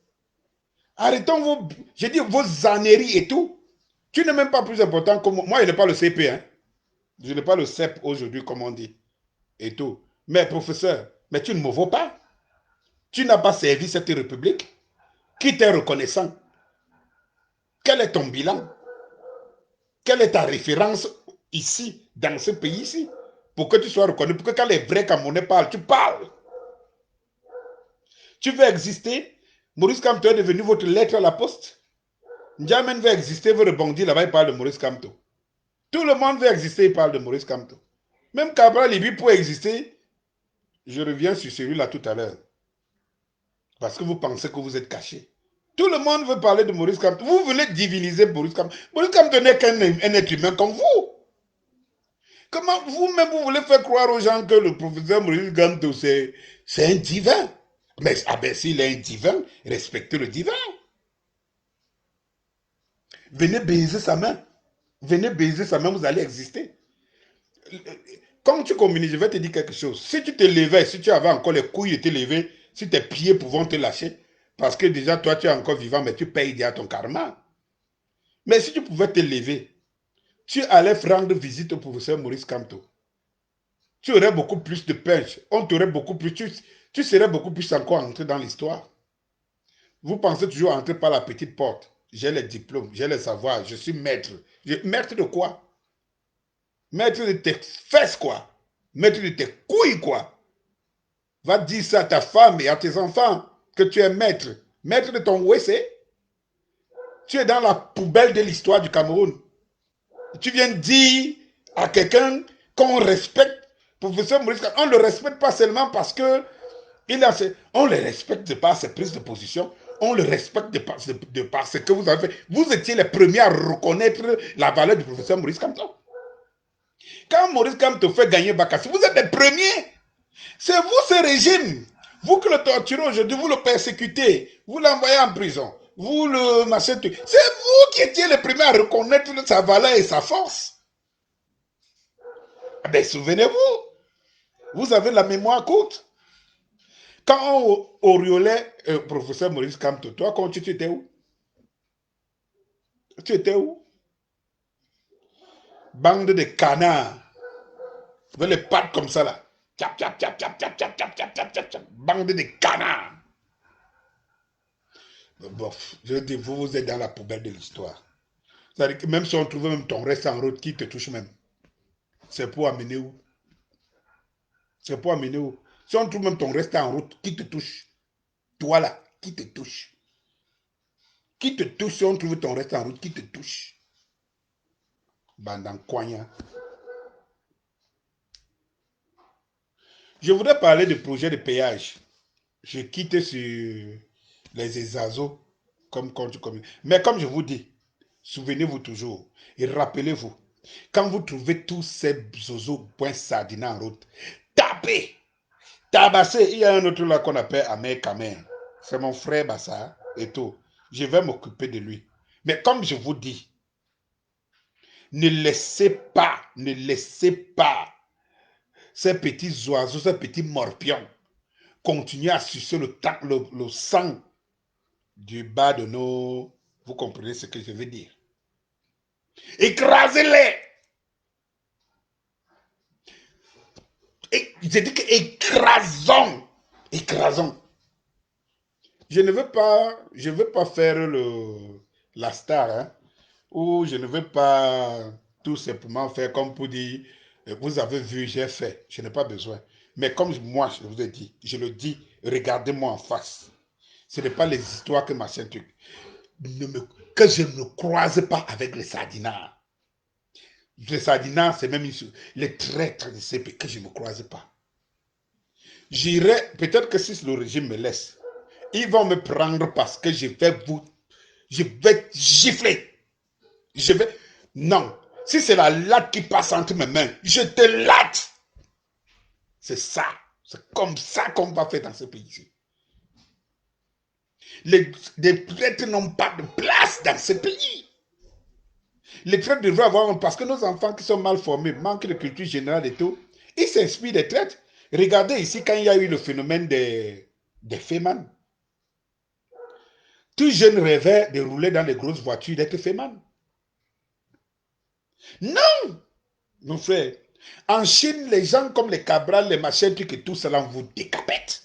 Arrêtons vos âneries et tout. Tu n'es même pas plus important que moi. Moi, je n'ai pas le CP. Hein. Je n'ai pas le CEP aujourd'hui, comme on dit. Et tout. Mais professeur, mais tu ne me vaux pas. Tu n'as pas servi cette république. Qui t'est reconnaissant? Quel est ton bilan? Quelle est ta référence ici, dans ce pays-ci? Pour que tu sois reconnu, pour que quand les vrais Camerounais parlent, tu parles. Tu veux exister? Maurice Kamto est devenu votre lettre à la poste. N'Djamena veut exister, veut rebondir là-bas, il parle de Maurice Kamto. Tout le monde veut exister, il parle de Maurice Kamto. Même Cabral Libye pour exister, je reviens sur celui-là tout à l'heure. Parce que vous pensez que vous êtes caché. Tout le monde veut parler de Maurice Kamto. Vous voulez diviniser Maurice Kamto. Maurice Kamto n'est qu'un être humain comme vous. Comment vous-même vous voulez faire croire aux gens que le professeur Maurice Kamto c'est un divin? Mais s'il est un divin, respectez le divin. Venez baiser sa main. Venez baiser sa main, vous allez exister. Quand tu communiques, je vais te dire quelque chose. Si tu te levais, si tu avais encore les couilles de te lever, si tes pieds pouvaient te lâcher, parce que déjà toi tu es encore vivant, mais tu payes déjà ton karma. Mais si tu pouvais te lever, tu allais rendre visite au professeur Maurice Kamto. Tu aurais beaucoup plus de punch. On t'aurait beaucoup plus. Tu serais beaucoup plus encore entré dans l'histoire. Vous pensez toujours entrer par la petite porte. J'ai les diplômes, j'ai les savoirs, je suis maître. Maître de quoi? Maître de tes fesses, quoi. Maître de tes couilles, quoi. Va dire ça à ta femme et à tes enfants que tu es maître. Maître de ton WC. Tu es dans la poubelle de l'histoire du Cameroun. Tu viens dire à quelqu'un qu'on respecte Professeur Maurice Kamto, on ne le respecte pas seulement parce que on le respecte par ses prises de position, on le respecte de par ce que vous avez fait. Vous étiez les premiers à reconnaître la valeur du professeur Maurice Kamto. Quand Maurice Kamto fait gagner Bakassi, vous êtes les premiers. C'est vous ce régime. Vous que le torturez aujourd'hui, vous le persécutez, vous l'envoyez en prison, vous le machin. C'est vous qui étiez les premiers à reconnaître sa valeur et sa force. Mais souvenez-vous, vous avez la mémoire courte. Quand on auréolait professeur Maurice Kamto, toi, quand tu étais où? Tu étais où? Bande de canards. Avec les pattes comme ça là. Tchap, tchap, tchap, tchap, tchap, tchap, tchap, tchap, tchap, tchap, tchap. Bande de canards. Bon, je dis, vous êtes dans la poubelle de l'histoire. C'est-à-dire que même si on trouve même ton reste en route qui te touche même, c'est pour amener où? C'est pour amener où? Si on trouve même ton reste en route qui te touche, toi là, qui te touche? Qui te touche si on trouve ton reste en route qui te touche? Bandan Kwanya. Je voudrais parler du projet de péage. Je quitte sur les Ezazos comme compte commun. Mais comme je vous dis, souvenez-vous toujours et rappelez-vous, quand vous trouvez tous ces zozos point sardina en route, tapez, tabassez. Il y a un autre là qu'on appelle Amer Kamer. C'est mon frère Bassa et tout. Je vais m'occuper de lui. Mais comme je vous dis, ne laissez pas ces petits oiseaux, ces petits morpions continuer à sucer le sang du bas de nos... Vous comprenez ce que je veux dire? Écrasez-les. J'ai dit que écrasons. Écrasons. Je ne veux pas faire la star, hein, ou je ne veux pas tout simplement faire comme pour dire, vous avez vu, j'ai fait. Je n'ai pas besoin. Mais comme moi, je vous ai dit, je le dis, regardez-moi en face. Ce n'est pas les histoires que machin truc. Que je ne croise pas avec les sardinards. Les sardinards, c'est même les traîtres de ces pays que je ne croise pas. J'irai, peut-être que si le régime me laisse, ils vont me prendre parce que je vais gifler. Non. Si c'est la latte qui passe entre mes mains, je te latte. C'est ça. C'est comme ça qu'on va faire dans ce pays-ci. Les traîtres n'ont pas de place dans ce pays. Les traîtres devraient avoir, parce que nos enfants qui sont mal formés, manquent de culture générale et tout, ils s'inspirent des traîtres. Regardez ici quand il y a eu le phénomène des fémans. Tout jeune rêvait de rouler dans les grosses voitures, d'être féman. Non, mon frère. En Chine, les gens comme les Cabral, les machins, trucs et tout cela, vous décapète.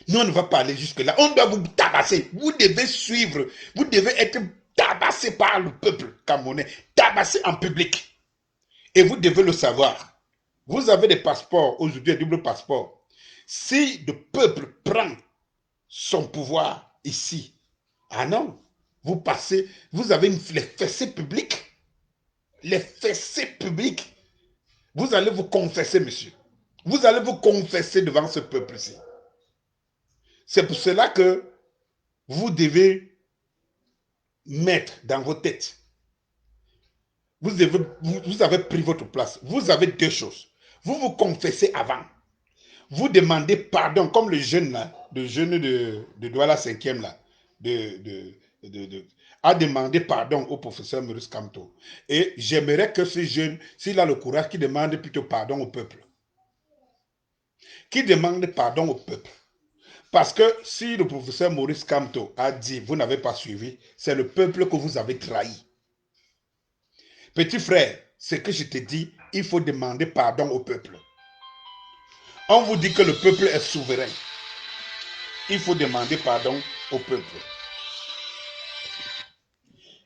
Nous, on ne va pas aller jusque-là. On doit vous tabasser. Vous devez suivre. Vous devez être tabassé par le peuple camerounais. Tabassé en public. Et vous devez le savoir. Vous avez des passeports, aujourd'hui, un double passeport. Si le peuple prend son pouvoir ici, ah non, vous passez, vous avez les fessées publiques. Les fessées publiques. Vous allez vous confesser, monsieur. Vous allez vous confesser devant ce peuple-ci. C'est pour cela que vous devez mettre dans vos têtes. Vous avez pris votre place. Vous avez deux choses. Vous vous confessez avant. Vous demandez pardon, comme le jeune là, le jeune de Douala 5e là, a demandé pardon au professeur Maurice Kamto. Et j'aimerais que ce jeune, s'il a le courage, qu'il demande plutôt pardon au peuple. Qu'il demande pardon au peuple. Parce que si le professeur Maurice Kamto a dit, vous n'avez pas suivi, c'est le peuple que vous avez trahi. Petit frère, ce que je te dis, il faut demander pardon au peuple. On vous dit que le peuple est souverain. Il faut demander pardon au peuple.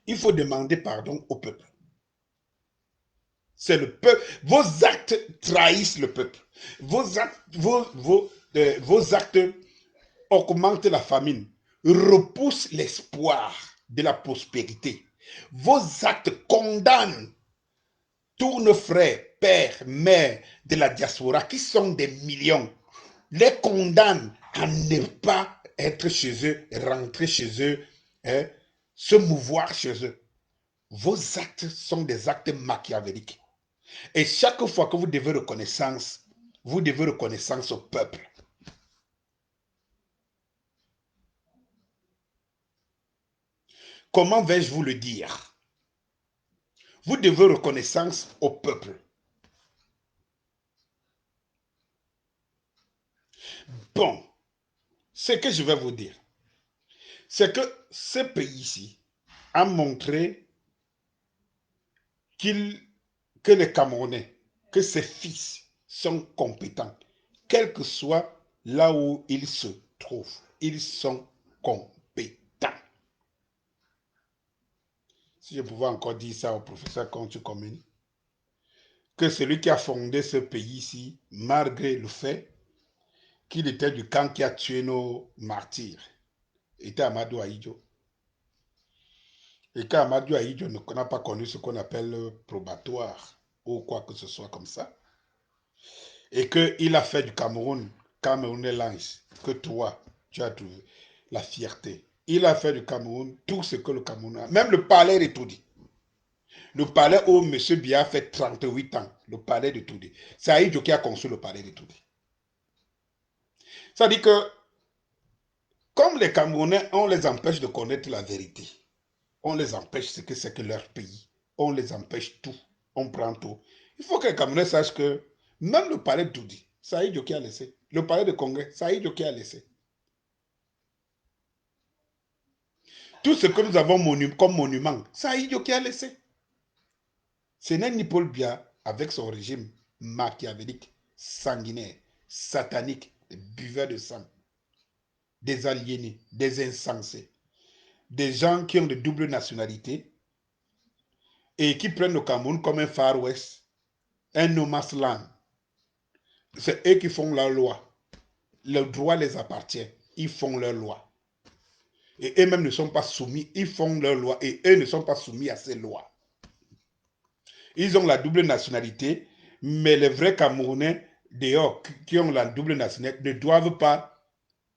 Il faut demander pardon au peuple. C'est le peuple. Vos actes trahissent le peuple. Vos actes augmentent la famine, repoussent l'espoir de la prospérité. Vos actes condamnent tous nos frères, pères, mères de la diaspora, qui sont des millions, les condamnent à ne pas être chez eux, rentrer chez eux, hein, se mouvoir chez eux. Vos actes sont des actes machiavéliques. Et chaque fois que vous devez reconnaissance au peuple. Comment vais-je vous le dire? Vous devez reconnaissance au peuple. Bon, ce que je vais vous dire, c'est que ce pays-ci a montré que les Camerounais, que ses fils sont compétents, quel que soit là où ils se trouvent, ils sont compétents. Si je pouvais encore dire ça au professeur Contu Commune, que celui qui a fondé ce pays-ci, malgré le fait qu'il était du camp qui a tué nos martyrs, était Amadou Ahidjo. Et qu'Amadou Ahidjo n'a pas connu ce qu'on appelle probatoire, ou quoi que ce soit comme ça, et qu'il a fait du Cameroun Airlines, que toi, tu as trouvé la fierté. Il a fait du Cameroun tout ce que le Cameroun a. Même le palais de Toudi. Le palais où M. Biya a fait 38 ans. Le palais de Toudi. C'est Ahidjo qui a construit le palais de Toudi. Ça dit que, comme les Camerounais, on les empêche de connaître la vérité. On les empêche ce que c'est que leur pays. On les empêche tout. On prend tout. Il faut que les Camerounais sachent que même le palais de Toudi, c'est Ahidjo qui a laissé. Le palais de Congrès, c'est Ahidjo qui a laissé. Tout ce que nous avons comme monument, c'est Ahidjo qui a laissé. Ce n'est ni Paul Biya avec son régime machiavélique, sanguinaire, satanique, des buveurs de sang, des aliénés, des insensés, des gens qui ont de double nationalité et qui prennent le Cameroun comme un Far West, un no man's land. C'est eux qui font leur loi. Le droit les appartient. Ils font leur loi. Et eux-mêmes ne sont pas soumis. Ils font leur loi et eux ne sont pas soumis à ces lois. Ils ont la double nationalité, mais les vrais Camerounais dehors qui ont la double nationalité ne doivent pas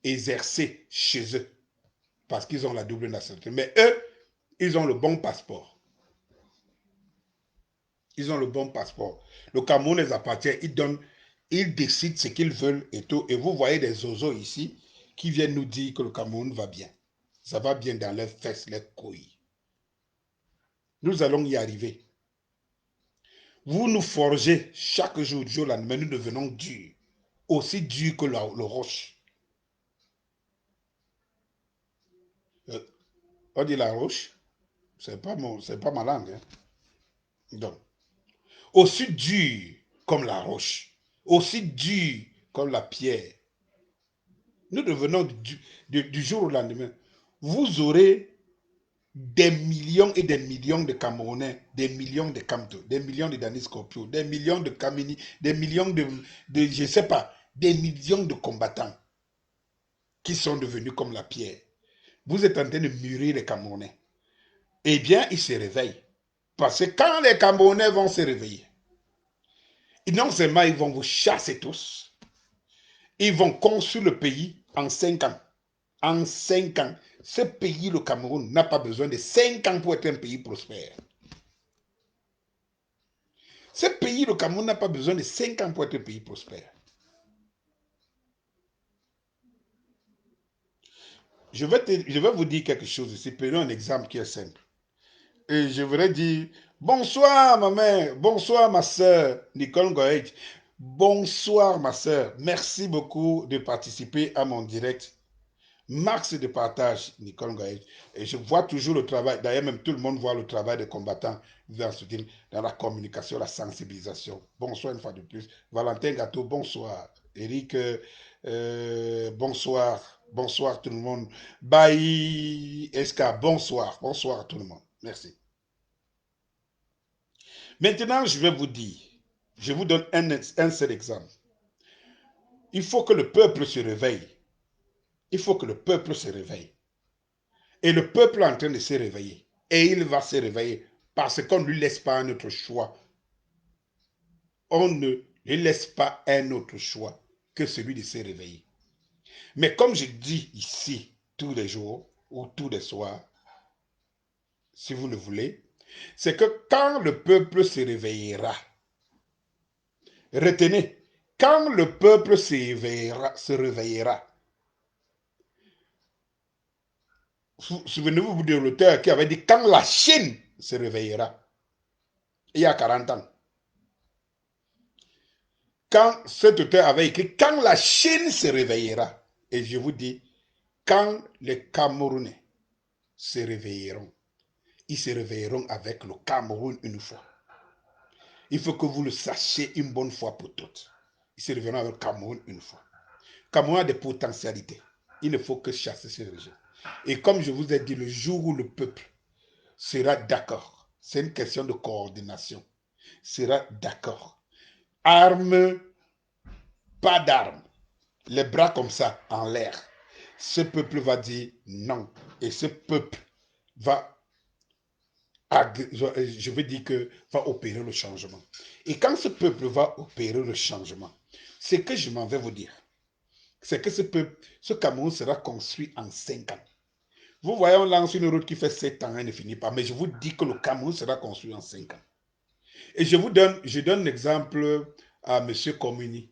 exercer chez eux parce qu'ils ont la double nationalité. Mais eux, ils ont le bon passeport. Ils ont le bon passeport. Le Cameroun les appartient. Ils décident ce qu'ils veulent et tout. Et vous voyez des zozos ici qui viennent nous dire que le Cameroun va bien. Ça va bien dans leurs fesses, leurs couilles. Nous allons y arriver. Vous nous forgez chaque jour, du jour au lendemain, nous devenons durs. Aussi durs que le roche. On dit la roche, c'est pas ma langue. Hein. Donc, aussi dur comme la roche, aussi dur comme la pierre. Nous devenons du jour au lendemain. Vous aurez des millions et des millions de Camerounais, des millions de Kamto, des millions de Danis Scorpio, des millions de Kamini, des millions de je ne sais pas, des millions de combattants qui sont devenus comme la pierre. Vous êtes en train de mûrir les Camerounais. Eh bien, ils se réveillent. Parce que quand les Camerounais vont se réveiller, non seulement ils vont vous chasser tous, ils vont construire le pays en 5 ans. En 5 ans. Ce pays, le Cameroun, n'a pas besoin de 5 ans pour être un pays prospère. Ce pays, le Cameroun, n'a pas besoin de 5 ans pour être un pays prospère. Je vais vous dire quelque chose ici. Prenons un exemple qui est simple. Et je voudrais dire, bonsoir ma mère, bonsoir ma soeur, Nicole Goethe. Bonsoir ma soeur, merci beaucoup de participer à mon direct. Max de partage, Nicole Goethe. Et je vois toujours le travail, d'ailleurs même tout le monde voit le travail des combattants dans la communication, la sensibilisation. Bonsoir une fois de plus. Valentin Gâteau, bonsoir. Eric, bonsoir. Bonsoir tout le monde. Baï Eska, bonsoir. Bonsoir à tout le monde. Merci. Maintenant, je vais vous dire, je vous donne un seul exemple. Il faut que le peuple se réveille. Il faut que le peuple se réveille. Et le peuple est en train de se réveiller. Et il va se réveiller parce qu'on ne lui laisse pas un autre choix on ne lui laisse pas un autre choix que celui de se réveiller. Mais comme je dis ici tous les jours ou tous les soirs, si vous le voulez, c'est que quand le peuple se réveillera, retenez, quand le peuple se réveillera, souvenez-vous de l'auteur qui avait dit quand la Chine se réveillera, il y a 40 ans. Quand cet auteur avait écrit quand la Chine se réveillera, et je vous dis, quand les Camerounais se réveilleront, ils se réveilleront avec le Cameroun une fois. Il faut que vous le sachiez une bonne fois pour toutes. Ils se réveilleront avec le Cameroun une fois. Le Cameroun a des potentialités. Il ne faut que chasser ce régime. Et comme je vous ai dit, le jour où le peuple sera d'accord, c'est une question de coordination, sera d'accord. Armes, pas d'armes, les bras comme ça en l'air. Ce peuple va dire non. Et ce peuple va, je veux dire que va opérer le changement. Et quand ce peuple va opérer le changement, ce que je m'en vais vous dire, c'est que ce peuple, ce Cameroun sera construit en 5 ans. Vous voyez, on lance une route qui fait 7 ans, elle ne finit pas. Mais je vous dis que le Cameroun sera construit en 5 ans. Et je donne l'exemple à M. Komini.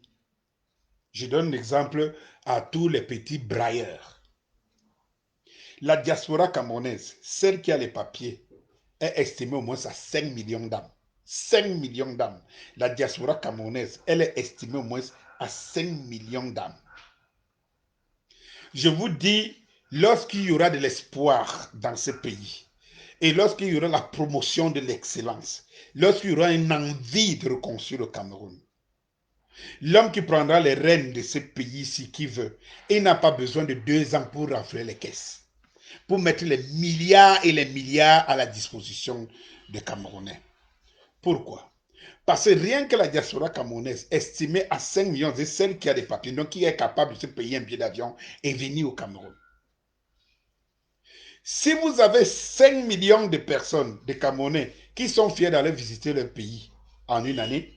Je donne l'exemple à tous les petits brailleurs. La diaspora camerounaise, celle qui a les papiers, est estimée au moins à 5 millions d'âmes. 5 millions d'âmes. La diaspora camerounaise, elle est estimée au moins à 5 millions d'âmes. Je vous dis, lorsqu'il y aura de l'espoir dans ce pays, et lorsqu'il y aura la promotion de l'excellence, lorsqu'il y aura une envie de reconstruire le Cameroun, l'homme qui prendra les rênes de ce pays-ci qui veut, il n'a pas besoin de 2 ans pour rafler les caisses, pour mettre les milliards et les milliards à la disposition des Camerounais. Pourquoi? Parce que rien que la diaspora camerounaise, estimée à 5 millions, c'est celle qui a des papiers, donc qui est capable de se payer un billet d'avion et venir au Cameroun. Si vous avez 5 millions de personnes, de Camerounais, qui sont fiers d'aller visiter leur pays en une année,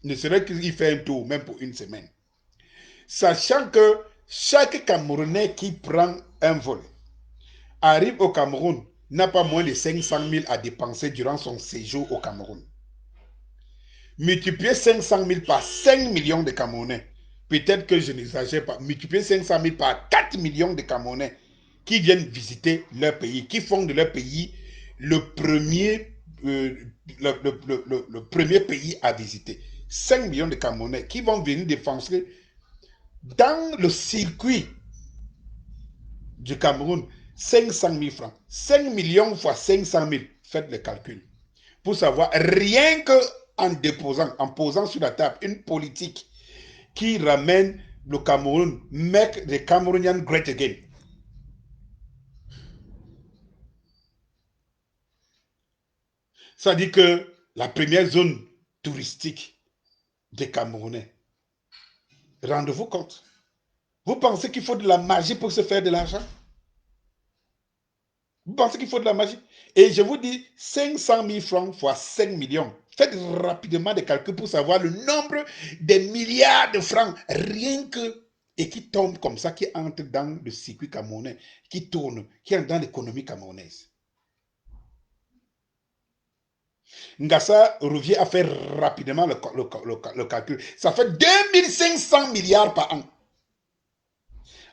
ne serait qu'il fait un tour, même pour une semaine, sachant que chaque Camerounais qui prend un vol arrive au Cameroun n'a pas moins de 500 000 à dépenser durant son séjour au Cameroun. Multipliez 500 000 par 5 millions de Camerounais. Peut-être que je n'exagère pas. Multipliez 500 000 par 4 millions de Camerounais qui viennent visiter leur pays, qui font de leur pays le premier, le premier pays à visiter. 5 millions de Camerounais qui vont venir défoncer dans le circuit du Cameroun 500 000 francs. 5 millions fois 500 000. Faites le calcul. Pour savoir, rien que en déposant, en posant sur la table une politique qui ramène le Cameroun, make the Cameroonian great again. Ça dit que la première zone touristique des Camerounais, rendez-vous compte, vous pensez qu'il faut de la magie pour se faire de l'argent? Vous pensez qu'il faut de la magie? Et je vous dis, 500 000 francs fois 5 millions. Faites rapidement des calculs pour savoir le nombre des milliards de francs, rien que, et qui tombent comme ça, qui entrent dans le circuit camerounais, qui tournent, qui entrent dans l'économie camerounaise. Ngassa revient à faire rapidement le calcul. Ça fait 2500 milliards par an.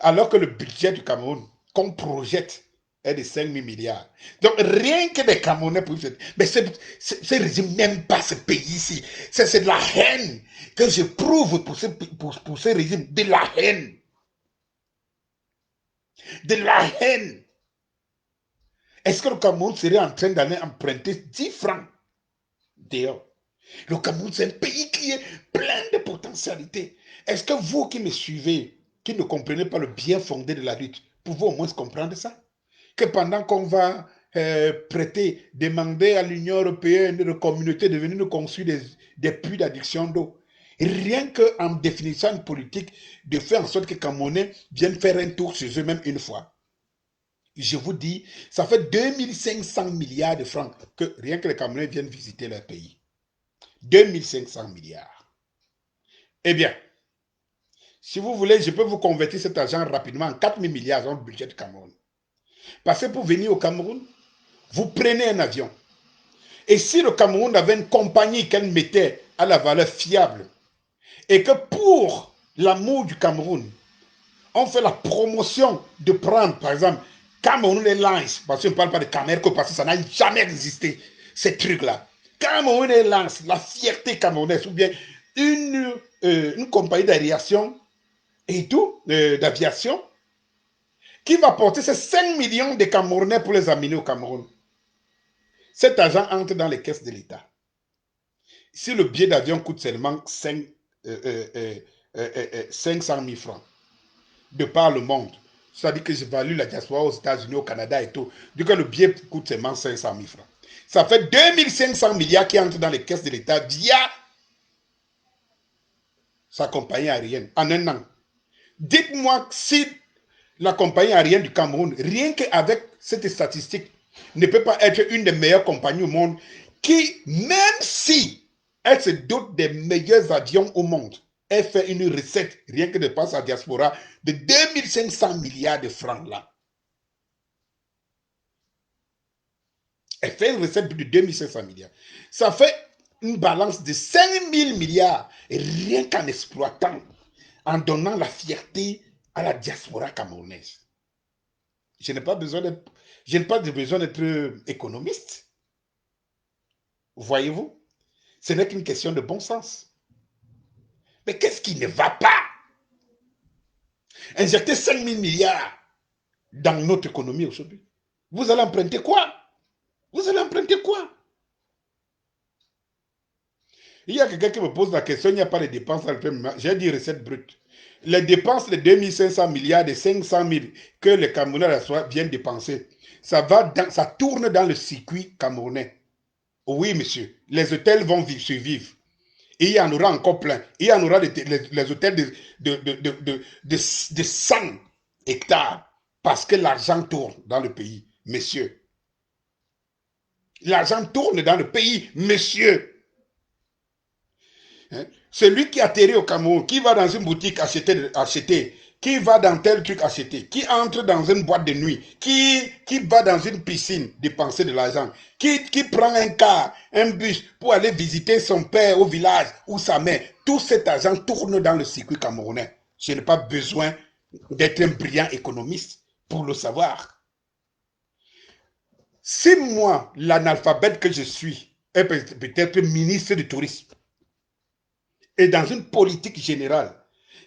Alors que le budget du Cameroun, qu'on projette, est de 5 000 milliards. Donc, rien que des Camerounais pour faire. Mais ce régime n'aime pas ce pays-ci. C'est de la haine que je prouve pour ce régime. De la haine. De la haine. Est-ce que le Cameroun serait en train d'aller emprunter 10 francs dehors? Le Cameroun, c'est un pays qui est plein de potentialités. Est-ce que vous qui me suivez, qui ne comprenez pas le bien fondé de la lutte, pouvez au moins comprendre ça? Que pendant qu'on va prêter, demander à l'Union européenne, de communauté de venir nous construire des puits d'adduction d'eau, rien qu'en définissant une politique de faire en sorte que les Camerounais viennent faire un tour chez eux-mêmes une fois. Je vous dis, ça fait 2500 milliards de francs que rien que les Camerounais viennent visiter leur pays. 2500 milliards. Eh bien, si vous voulez, je peux vous convertir cet argent rapidement en 4 000 milliards dans le budget du Cameroun. Parce que pour venir au Cameroun, vous prenez un avion. Et si le Cameroun avait une compagnie qu'elle mettait à la valeur fiable, et que pour l'amour du Cameroun, on fait la promotion de prendre, par exemple, Cameroun Airlines, parce qu'on ne parle pas de Camerco, parce que ça n'a jamais existé, ces trucs-là. Cameroun Airlines, la fierté camerounaise, ou bien une compagnie d'aviation et tout, d'aviation, qui va porter ces 5 millions de Camerounais pour les amener au Cameroun. Cet argent entre dans les caisses de l'État. Si le billet d'avion coûte seulement 500 000 francs, de par le monde, c'est-à-dire que j'évalue la diaspora aux États-Unis, au Canada et tout, du coup le billet coûte seulement 500 000 francs. Ça fait 2500 milliards qui entrent dans les caisses de l'État via sa compagnie aérienne en un an. Dites-moi si la compagnie aérienne du Cameroun, rien qu'avec cette statistique, ne peut pas être une des meilleures compagnies au monde qui, même si elle se dote des meilleurs avions au monde, elle fait une recette, rien que de par sa diaspora, de 2500 milliards de francs là. Elle fait une recette de 2500 milliards. Ça fait une balance de 5000 milliards, rien qu'en exploitant, en donnant la fierté à la diaspora camerounaise. Je n'ai pas besoin d'être économiste. Voyez-vous? Ce n'est qu'une question de bon sens. Mais qu'est-ce qui ne va pas? Injecter 5 000 milliards dans notre économie aujourd'hui. Vous allez emprunter quoi? Vous allez emprunter quoi? Il y a quelqu'un qui me pose la question, il n'y a pas de dépenses. J'ai dit recette brute. Les dépenses de 2500 milliards, de 500 000 que les Camerounais viennent dépenser, ça tourne dans le circuit camerounais. Oui, monsieur, les hôtels vont survivre. Et il y en aura encore plein. Il y en aura les hôtels de 100 hectares parce que l'argent tourne dans le pays, messieurs. L'argent tourne dans le pays, messieurs. Hein? Celui qui atterrit au Cameroun, qui va dans une boutique acheter, qui va dans tel truc acheter, qui entre dans une boîte de nuit, qui va dans une piscine dépenser de l'argent, qui prend un car, un bus pour aller visiter son père au village ou sa mère, tout cet argent tourne dans le circuit camerounais. Je n'ai pas besoin d'être un brillant économiste pour le savoir. Si moi, l'analphabète que je suis, est peut-être ministre du tourisme, et dans une politique générale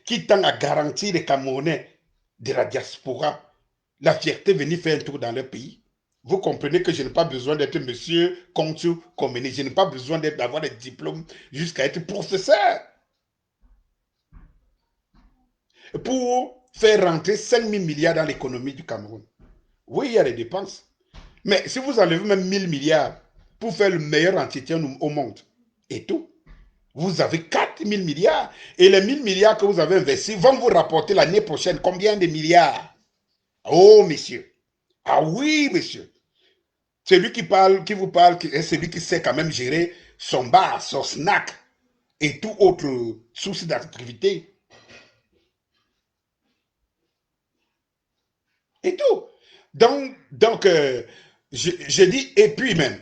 qui tend à garantir les Camerounais de la diaspora la fierté de venir faire un tour dans leur pays. Vous comprenez que je n'ai pas besoin d'être monsieur consul communé. Je n'ai pas besoin d'avoir des diplômes jusqu'à être professeur pour faire rentrer 5 000 milliards dans l'économie du Cameroun. Oui, il y a des dépenses. Mais si vous enlevez même 1000 milliards pour faire le meilleur entretien au monde et tout, vous avez 4 000 milliards. Et les 1000 milliards que vous avez investis vont vous rapporter l'année prochaine combien de milliards? Oh, messieurs. Ah oui, monsieur. Celui qui vous parle, est celui qui sait quand même gérer son bar, son snack et tout autre source d'activité. Et tout. Donc je dis, et puis même,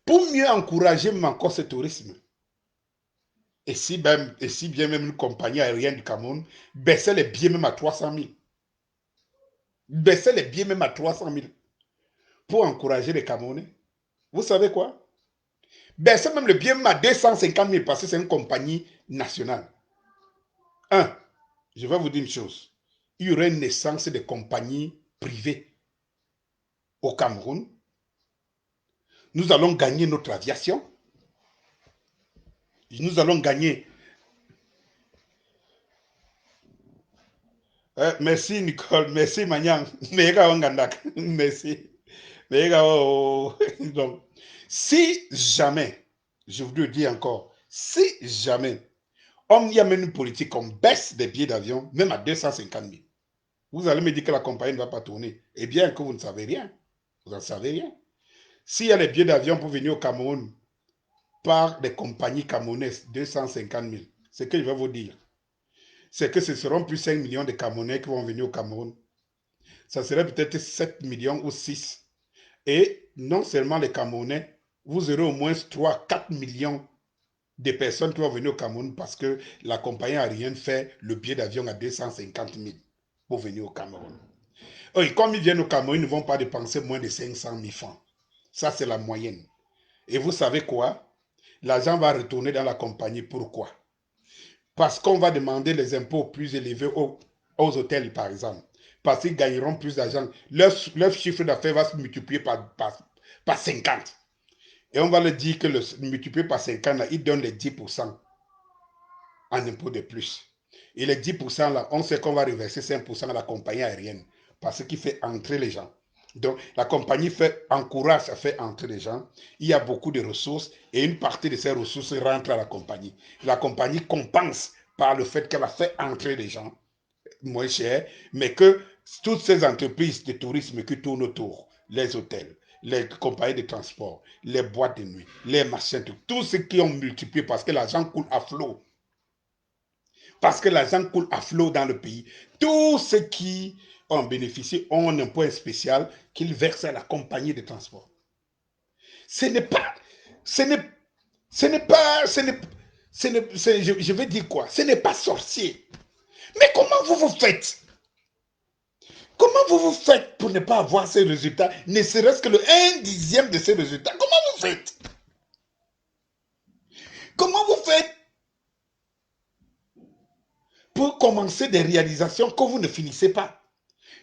pour mieux encourager encore ce tourisme, et si bien même une compagnie aérienne du Cameroun baissait les billets même à 300 000, baissait les billets même à 300 000 pour encourager les Camerounais. Vous savez quoi? Baissez même le billet même à 250 000 parce que c'est une compagnie nationale. Je vais vous dire une chose. Il y aurait une naissance de compagnies privées au Cameroun. Nous allons gagner notre aviation. Nous allons gagner. Merci Nicole, merci Magnan. Merci. Donc, si jamais, je vous le dis encore, si jamais on y amène une politique, on baisse des billets d'avion, même à 250 000, vous allez me dire que la compagnie ne va pas tourner. Eh bien que vous ne savez rien. Vous n'en savez rien. S'il y a les billets d'avion pour venir au Cameroun par des compagnies camerounaises, 250 000, ce que je vais vous dire, c'est que ce seront plus 5 millions de Camerounais qui vont venir au Cameroun. Ça serait peut-être 7 millions ou 6. Et non seulement les Camerounais, vous aurez au moins 3, 4 millions de personnes qui vont venir au Cameroun parce que la compagnie aérienne fait le billet d'avion à 250 000 pour venir au Cameroun. Et comme ils viennent au Cameroun, ils ne vont pas dépenser moins de 500 000 francs. Ça, c'est la moyenne. Et vous savez quoi? L'argent va retourner dans la compagnie. Pourquoi? Parce qu'on va demander les impôts plus élevés aux hôtels, par exemple. Parce qu'ils gagneront plus d'argent. Leur chiffre d'affaires va se multiplier par 50. Et on va leur dire que le multiplié par 50, là, ils donnent les 10% en impôts de plus. Et les 10% là, on sait qu'on va reverser 5% à la compagnie aérienne. Parce qu'il fait entrer les gens. Donc, la compagnie encourage à faire entrer les gens. Il y a beaucoup de ressources et une partie de ces ressources rentre à la compagnie. La compagnie compense par le fait qu'elle a fait entrer les gens moins cher, mais que toutes ces entreprises de tourisme qui tournent autour, les hôtels, les compagnies de transport, les boîtes de nuit, les machins, tout ce qui ont multiplié parce que l'argent coule à flot. Parce que l'argent coule à flot dans le pays. Tous ceux qui en bénéficient ont un impôt spécial qu'ils versent à la compagnie de transport. Ce n'est pas, ce n'est, ce n'est pas, je veux dire quoi? Ce n'est pas sorcier. Mais comment vous vous faites? Comment vous vous faites pour ne pas avoir ces résultats, ne serait-ce que le 1/10 de ces résultats? Comment vous faites? Comment vous faites pour commencer des réalisations que vous ne finissez pas?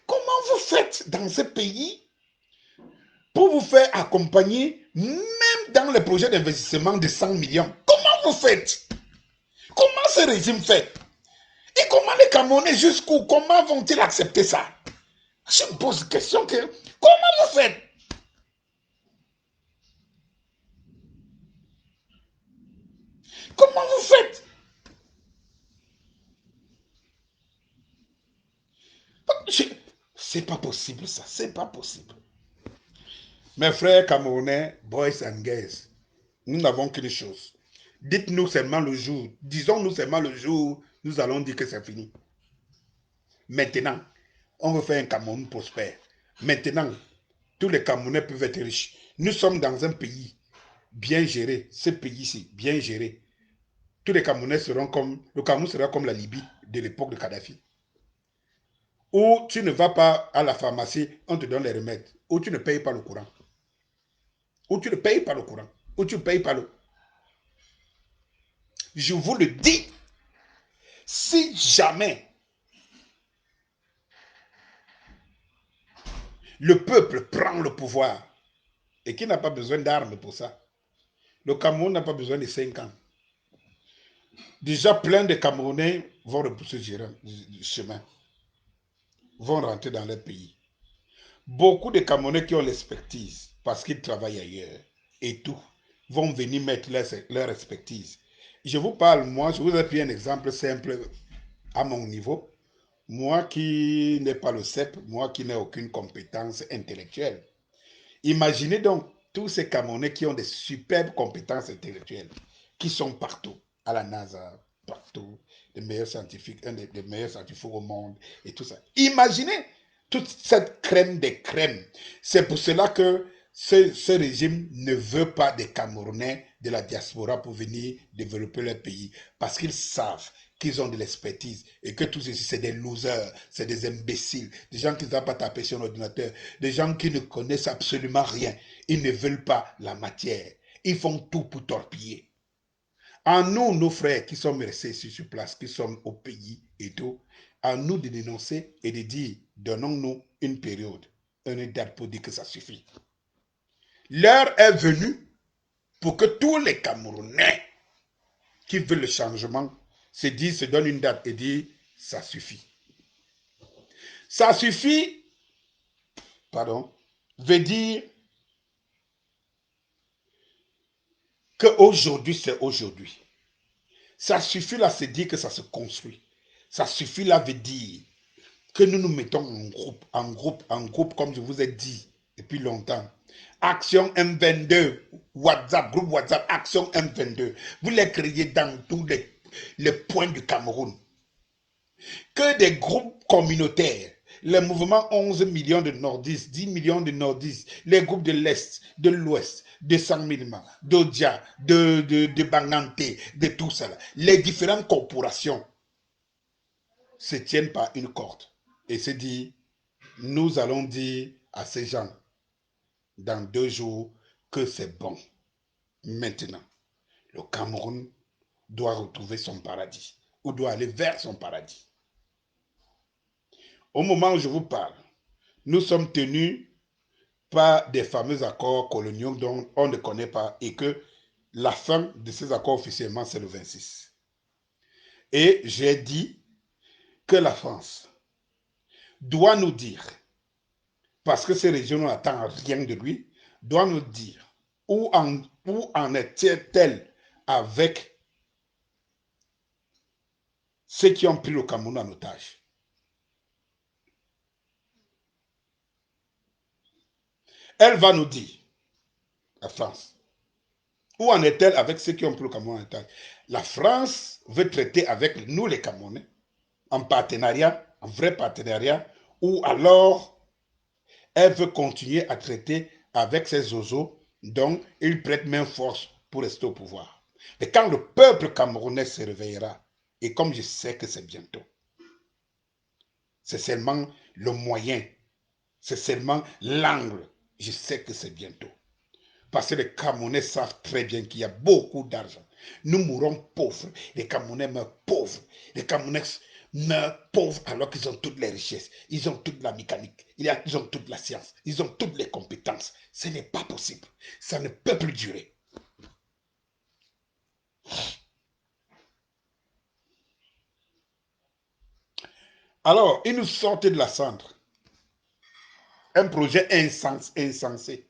Comment vous faites dans ce pays pour vous faire accompagner même dans les projets d'investissement de 100 millions? Comment vous faites? Comment ce régime fait? Et comment les Camerounais jusqu'où? Comment vont-ils accepter ça? Je me pose la question que comment vous faites? Comment vous faites? C'est pas possible ça, c'est pas possible. Mes frères camerounais, boys and girls, nous n'avons qu'une chose. Dites-nous seulement le jour, disons-nous seulement le jour, nous allons dire que c'est fini. Maintenant, on veut faire un Cameroun prospère. Maintenant, tous les Camerounais peuvent être riches. Nous sommes dans un pays bien géré, ce pays-ci, bien géré. Tous les Camerounais seront comme, le Cameroun sera comme la Libye de l'époque de Kadhafi. Où tu ne vas pas à la pharmacie, on te donne les remèdes. Où tu ne payes pas le courant. Où tu ne payes pas le courant. Où tu ne payes pas le... Je vous le dis, si jamais le peuple prend le pouvoir et qui n'a pas besoin d'armes pour ça, le Cameroun n'a pas besoin de 5 ans. Déjà, plein de Camerounais vont repousser le chemin, vont rentrer dans leur pays. Beaucoup de Camerounais qui ont l'expertise, parce qu'ils travaillent ailleurs et tout, vont venir mettre leur expertise. Je vous parle, moi, je vous ai pris un exemple simple à mon niveau. Moi qui n'ai pas le CEP, moi qui n'ai aucune compétence intellectuelle. Imaginez donc tous ces Camerounais qui ont des superbes compétences intellectuelles, qui sont partout, à la NASA, partout, les meilleurs scientifiques, un des meilleurs scientifiques au monde et tout ça. Imaginez toute cette crème des crèmes. C'est pour cela que ce régime ne veut pas des Camerounais de la diaspora pour venir développer leur pays parce qu'ils savent qu'ils ont de l'expertise et que tous ceci, c'est des losers, c'est des imbéciles, des gens qui ne savent pas taper sur un ordinateur, des gens qui ne connaissent absolument rien. Ils ne veulent pas la matière. Ils font tout pour torpiller. À nous, nos frères qui sommes restés ici sur place, qui sommes au pays et tout, à nous de dénoncer et de dire, donnons-nous une période, une date pour dire que ça suffit. L'heure est venue pour que tous les Camerounais qui veulent le changement se donnent une date et disent, ça suffit. Ça suffit, pardon, veut dire qu'aujourd'hui, c'est aujourd'hui. Ça suffit là, c'est dire que ça se construit. Ça suffit là, veut dire que nous nous mettons en groupe, comme je vous ai dit depuis longtemps. Action M22, WhatsApp, groupe WhatsApp, Action M22. Vous les créez dans tous les le point du Cameroun. Que des groupes communautaires, le mouvement 11 millions de nordistes, 10 millions de nordistes, les groupes de l'Est, de l'Ouest, de San Minima, d'Odia, de Bangante, de tout ça, les différentes corporations se tiennent par une corde et se disent, nous allons dire à ces gens dans 2 jours que c'est bon. Maintenant, le Cameroun doit retrouver son paradis ou doit aller vers son paradis. Au moment où je vous parle, nous sommes tenus par des fameux accords coloniaux dont on ne connaît pas et que la fin de ces accords officiellement c'est le 26. Et j'ai dit que la France doit nous dire, parce que ces régions n'attendent rien de lui, doit nous dire où en est-elle avec ceux qui ont pris le Cameroun en otage. Elle va nous dire, la France, où en est-elle avec ceux qui ont pris le Cameroun en otage. La France veut traiter avec nous les Camerounais en partenariat, en vrai partenariat, ou alors elle veut continuer à traiter avec ses zozos, donc il prête main force pour rester au pouvoir. Mais quand le peuple camerounais se réveillera, et comme je sais que c'est bientôt, c'est seulement le moyen, c'est seulement l'angle, je sais que c'est bientôt. Parce que les Camerounais savent très bien qu'il y a beaucoup d'argent. Nous mourrons pauvres. Les Camerounais meurent pauvres. Les Camerounais meurent pauvres alors qu'ils ont toutes les richesses. Ils ont toute la mécanique. Ils ont toute la science. Ils ont toutes les compétences. Ce n'est pas possible. Ça ne peut plus durer. Alors, ils nous sortent de la cendre. Un projet insensé.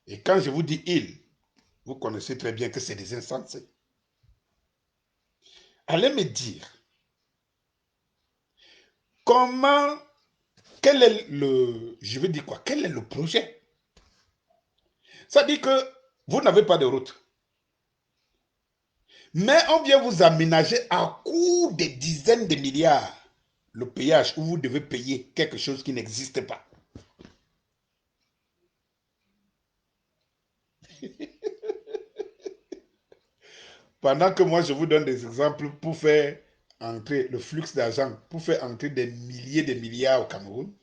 Et quand je vous dis ils, vous connaissez très bien que c'est des insensés. Allez me dire, comment, quel est le, je veux dire quoi, quel est le projet? Ça dit que vous n'avez pas de route. Mais on vient vous aménager à coût de dizaines de milliards le péage où vous devez payer quelque chose qui n'existe pas. Pendant que moi, je vous donne des exemples pour faire entrer le flux d'argent, pour faire entrer des milliers de milliards au Cameroun,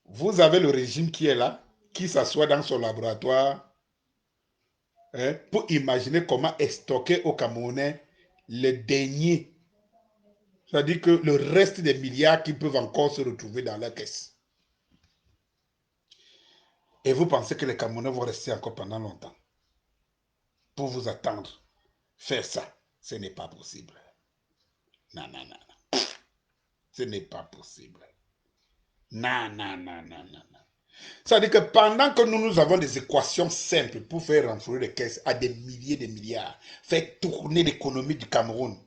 vous avez le régime qui est là, qui s'assoit dans son laboratoire pour imaginer comment est stocké au Camerounais le dernier, c'est-à-dire que le reste des milliards qui peuvent encore se retrouver dans la caisse. Et vous pensez que les Camerounais vont rester encore pendant longtemps pour vous attendre faire ça? Ce n'est pas possible. Non, non, non, non. Ce n'est pas possible. Non, non, non, non, non, non. C'est-à-dire que pendant que nous avons des équations simples pour faire renflouer les caisses à des milliers de milliards, faire tourner l'économie du Cameroun,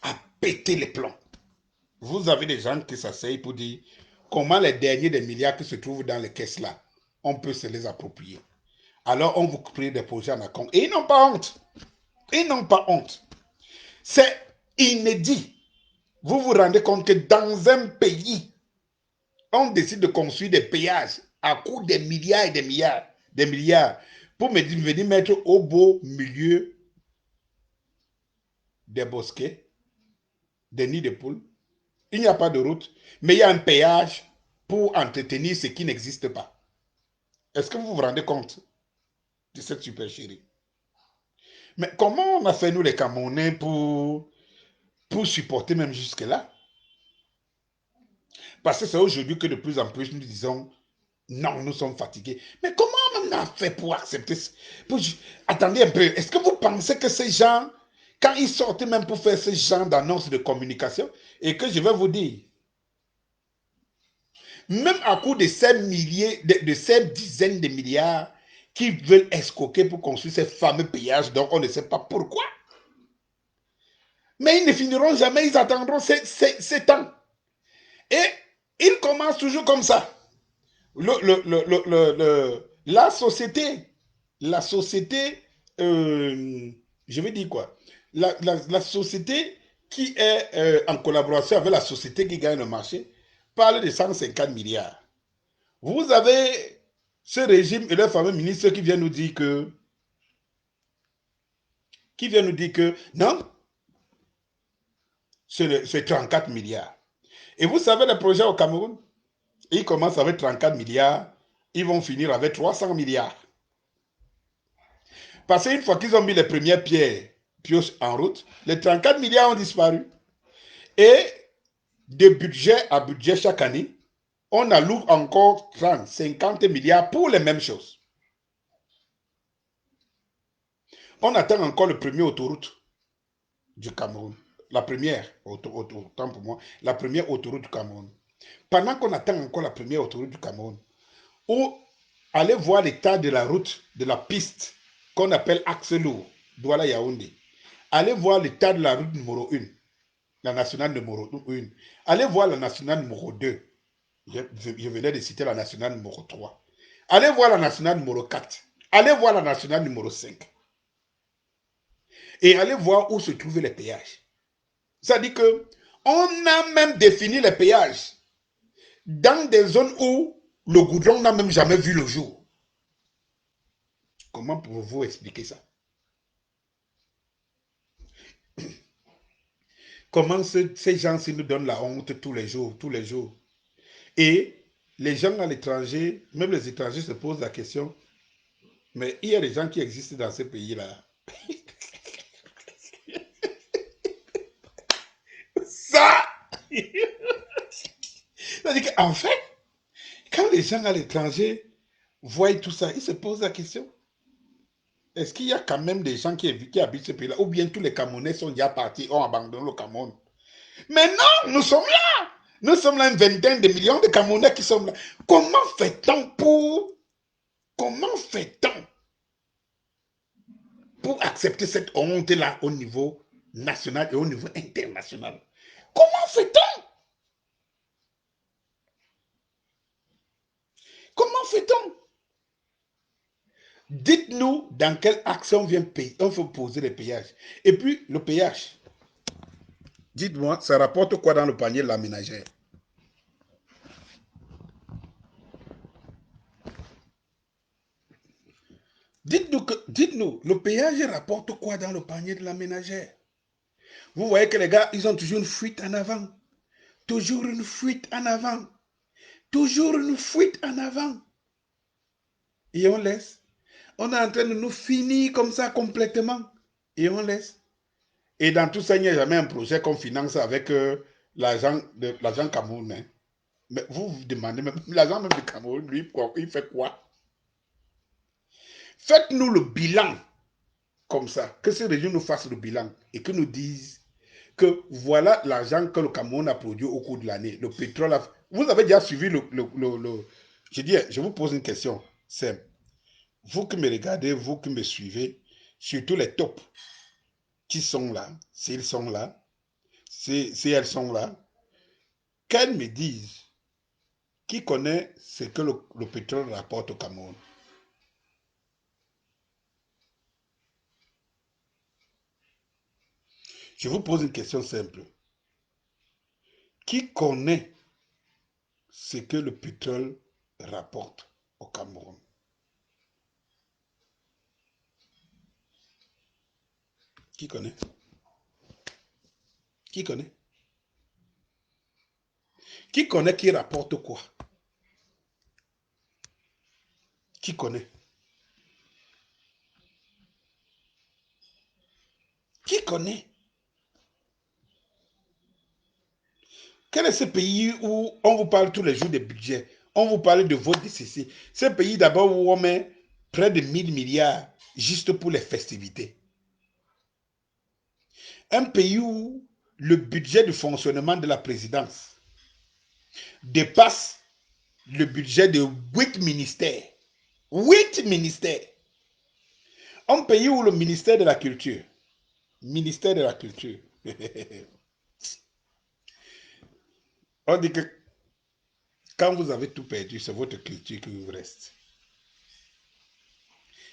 à péter les plombs, vous avez des gens qui s'asseyent pour dire comment les derniers des milliards qui se trouvent dans les caisses là, on peut se les approprier. Alors on vous crée des projets en account. Et ils n'ont pas honte. Ils n'ont pas honte. C'est inédit. Vous vous rendez compte que dans un pays, on décide de construire des péages à coût des milliards et des milliards, pour venir mettre au beau milieu des bosquets, des nids de poules. Il n'y a pas de route, mais il y a un péage pour entretenir ce qui n'existe pas. Est-ce que vous vous rendez compte de cette supercherie? Mais comment on a fait, nous les Camerounais, pour supporter même jusque-là? Parce que c'est aujourd'hui que de plus en plus nous disons, non, nous sommes fatigués. Mais comment on a fait pour accepter pour... Attendez un peu, est-ce que vous pensez que ces gens, quand ils sortent même pour faire ce genre d'annonce de communication, et que je vais vous dire, même à coup de ces milliers, de ces dizaines de milliards qui veulent escroquer pour construire ces fameux péages dont on ne sait pas pourquoi, mais ils ne finiront jamais, ils attendront ces temps. Et ils commencent toujours comme ça. La société, je vais dire quoi? La société qui est en collaboration avec la société qui gagne le marché parle de 150 milliards. Vous avez ce régime et leur fameux ministre qui vient nous dire que non, c'est 34 milliards. Et vous savez, les projets au Cameroun, ils commencent avec 34 milliards, ils vont finir avec 300 milliards. Parce qu'une fois qu'ils ont mis les premières pierres pioches en route, les 34 milliards ont disparu. Et de budget à budget chaque année, on alloue encore 30, 50 milliards pour les mêmes choses. On attend encore le premier autoroute du Cameroun. La première, autant pour moi, la première autoroute du Cameroun. Pendant qu'on attend encore la première autoroute du Cameroun, ou allez voir l'état de la route, de la piste qu'on appelle axe lourd, Douala Yaoundé. Allez voir l'état de la route numéro 1, la nationale numéro 1. Allez voir la nationale numéro 2. Je venais de citer la nationale numéro 3. Allez voir la nationale numéro 4. Allez voir la nationale numéro 5. Et allez voir où se trouvent les péages. Ça dit que on a même défini les péages dans des zones où le goudron n'a même jamais vu le jour. Comment pouvez-vous expliquer ça? Comment ces gens-ci nous donnent la honte tous les jours, tous les jours. Et les gens à l'étranger, même les étrangers se posent la question, mais il y a des gens qui existent dans ces pays-là. Ça! C'est-à-dire qu'en fait, quand les gens à l'étranger voient tout ça, ils se posent la question, est-ce qu'il y a quand même des gens qui habitent ce pays-là, ou bien tous les Camerounais sont déjà partis, ont abandonné le Cameroun? Mais non, nous sommes là. Nous sommes là une vingtaine de millions de Camerounais qui sont là. Comment fait-on pour accepter cette honte-là au niveau national et au niveau international? Comment fait-on? Comment fait-on? Dites-nous dans quel axe on vient payer, on faut poser les péages. Et puis, le péage, dites-moi, ça rapporte quoi dans le panier de la ménagère? Dites-nous, le péage rapporte quoi dans le panier de la ménagère? Vous voyez que les gars, ils ont toujours une fuite en avant. Toujours une fuite en avant. Toujours une fuite en avant. Et on laisse. On est en train de nous finir comme ça complètement. Et on laisse. Et dans tout ça, il n'y a jamais un projet qu'on finance avec l'argent camerounais. Mais vous vous demandez même, l'agent même du Cameroun, lui, il fait quoi? Faites-nous le bilan comme ça, que ce régime nous fasse le bilan et que nous dise que voilà l'argent que le Cameroun a produit au cours de l'année. Le pétrole a... Vous avez déjà suivi Je dis, je vous pose une question simple. Vous qui me regardez, vous qui me suivez, surtout les tops qui sont là, s'ils sont là, si elles sont là, qu'elles me disent qui connaît ce que le pétrole rapporte au Cameroun. Je vous pose une question simple. Qui connaît ce que le pétrole rapporte au Cameroun? Qui connaît? Qui connaît? Qui connaît qui rapporte quoi? Qui connaît? Qui connaît? Quel est ce pays où on vous parle tous les jours des budgets? On vous parle de vote DCC. Ce pays d'abord où on met près de 1000 milliards juste pour les festivités. Un pays où le budget de fonctionnement de la présidence dépasse le budget de 8 ministères. 8 ministères. Un pays où le ministère de la culture, on dit que quand vous avez tout perdu, c'est votre culture qui vous reste.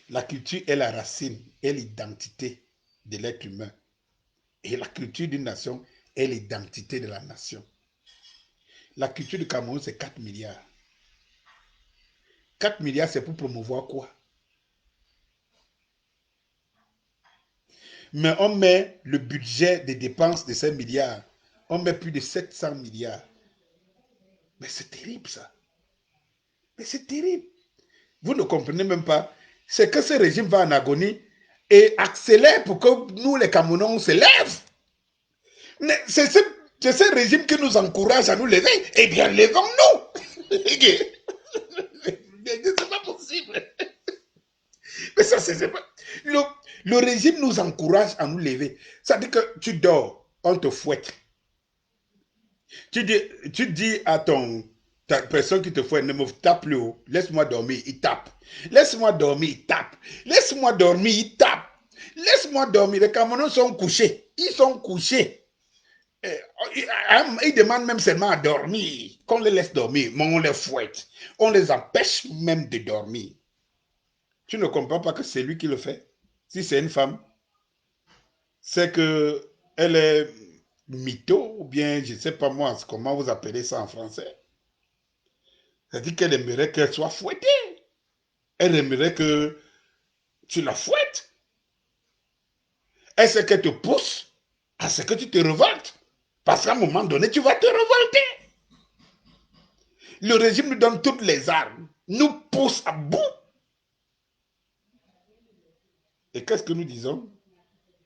La culture est la racine, est l'identité de l'être humain. Et la culture d'une nation est l'identité de la nation. La culture du Cameroun, c'est 4 milliards. 4 milliards, c'est pour promouvoir quoi? Mais on met le budget des dépenses de ces milliards. On met plus de 700 milliards. Mais c'est terrible ça. Mais c'est terrible. Vous ne comprenez même pas. C'est que ce régime va en agonie et accélère pour que nous, les Camerounais, on se lève. C'est ce régime qui nous encourage à nous lever. Eh bien, levons-nous. C'est pas possible. Mais ça, c'est pas. Le régime nous encourage à nous lever. Ça dit que tu dors, on te fouette. Tu dis à ta personne qui te fouette, ne me tape plus haut. Laisse-moi dormir, il tape. Laisse-moi dormir, il tape. Laisse-moi dormir, il tape. Laisse-moi dormir. Les Camerounais sont couchés. Ils sont couchés. Ils demandent même seulement à dormir. Qu'on les laisse dormir, mais on les fouette. On les empêche même de dormir. Tu ne comprends pas que c'est lui qui le fait. Si c'est une femme, c'est que elle est mytho, ou bien je ne sais pas moi comment vous appelez ça en français. C'est-à-dire qu'elle aimerait qu'elle soit fouettée. Elle aimerait que tu la fouettes. Elle sait qu'elle te pousse à ce que tu te révoltes. Parce qu'à un moment donné, tu vas te révolter. Le régime nous donne toutes les armes, nous pousse à bout. Et qu'est-ce que nous disons?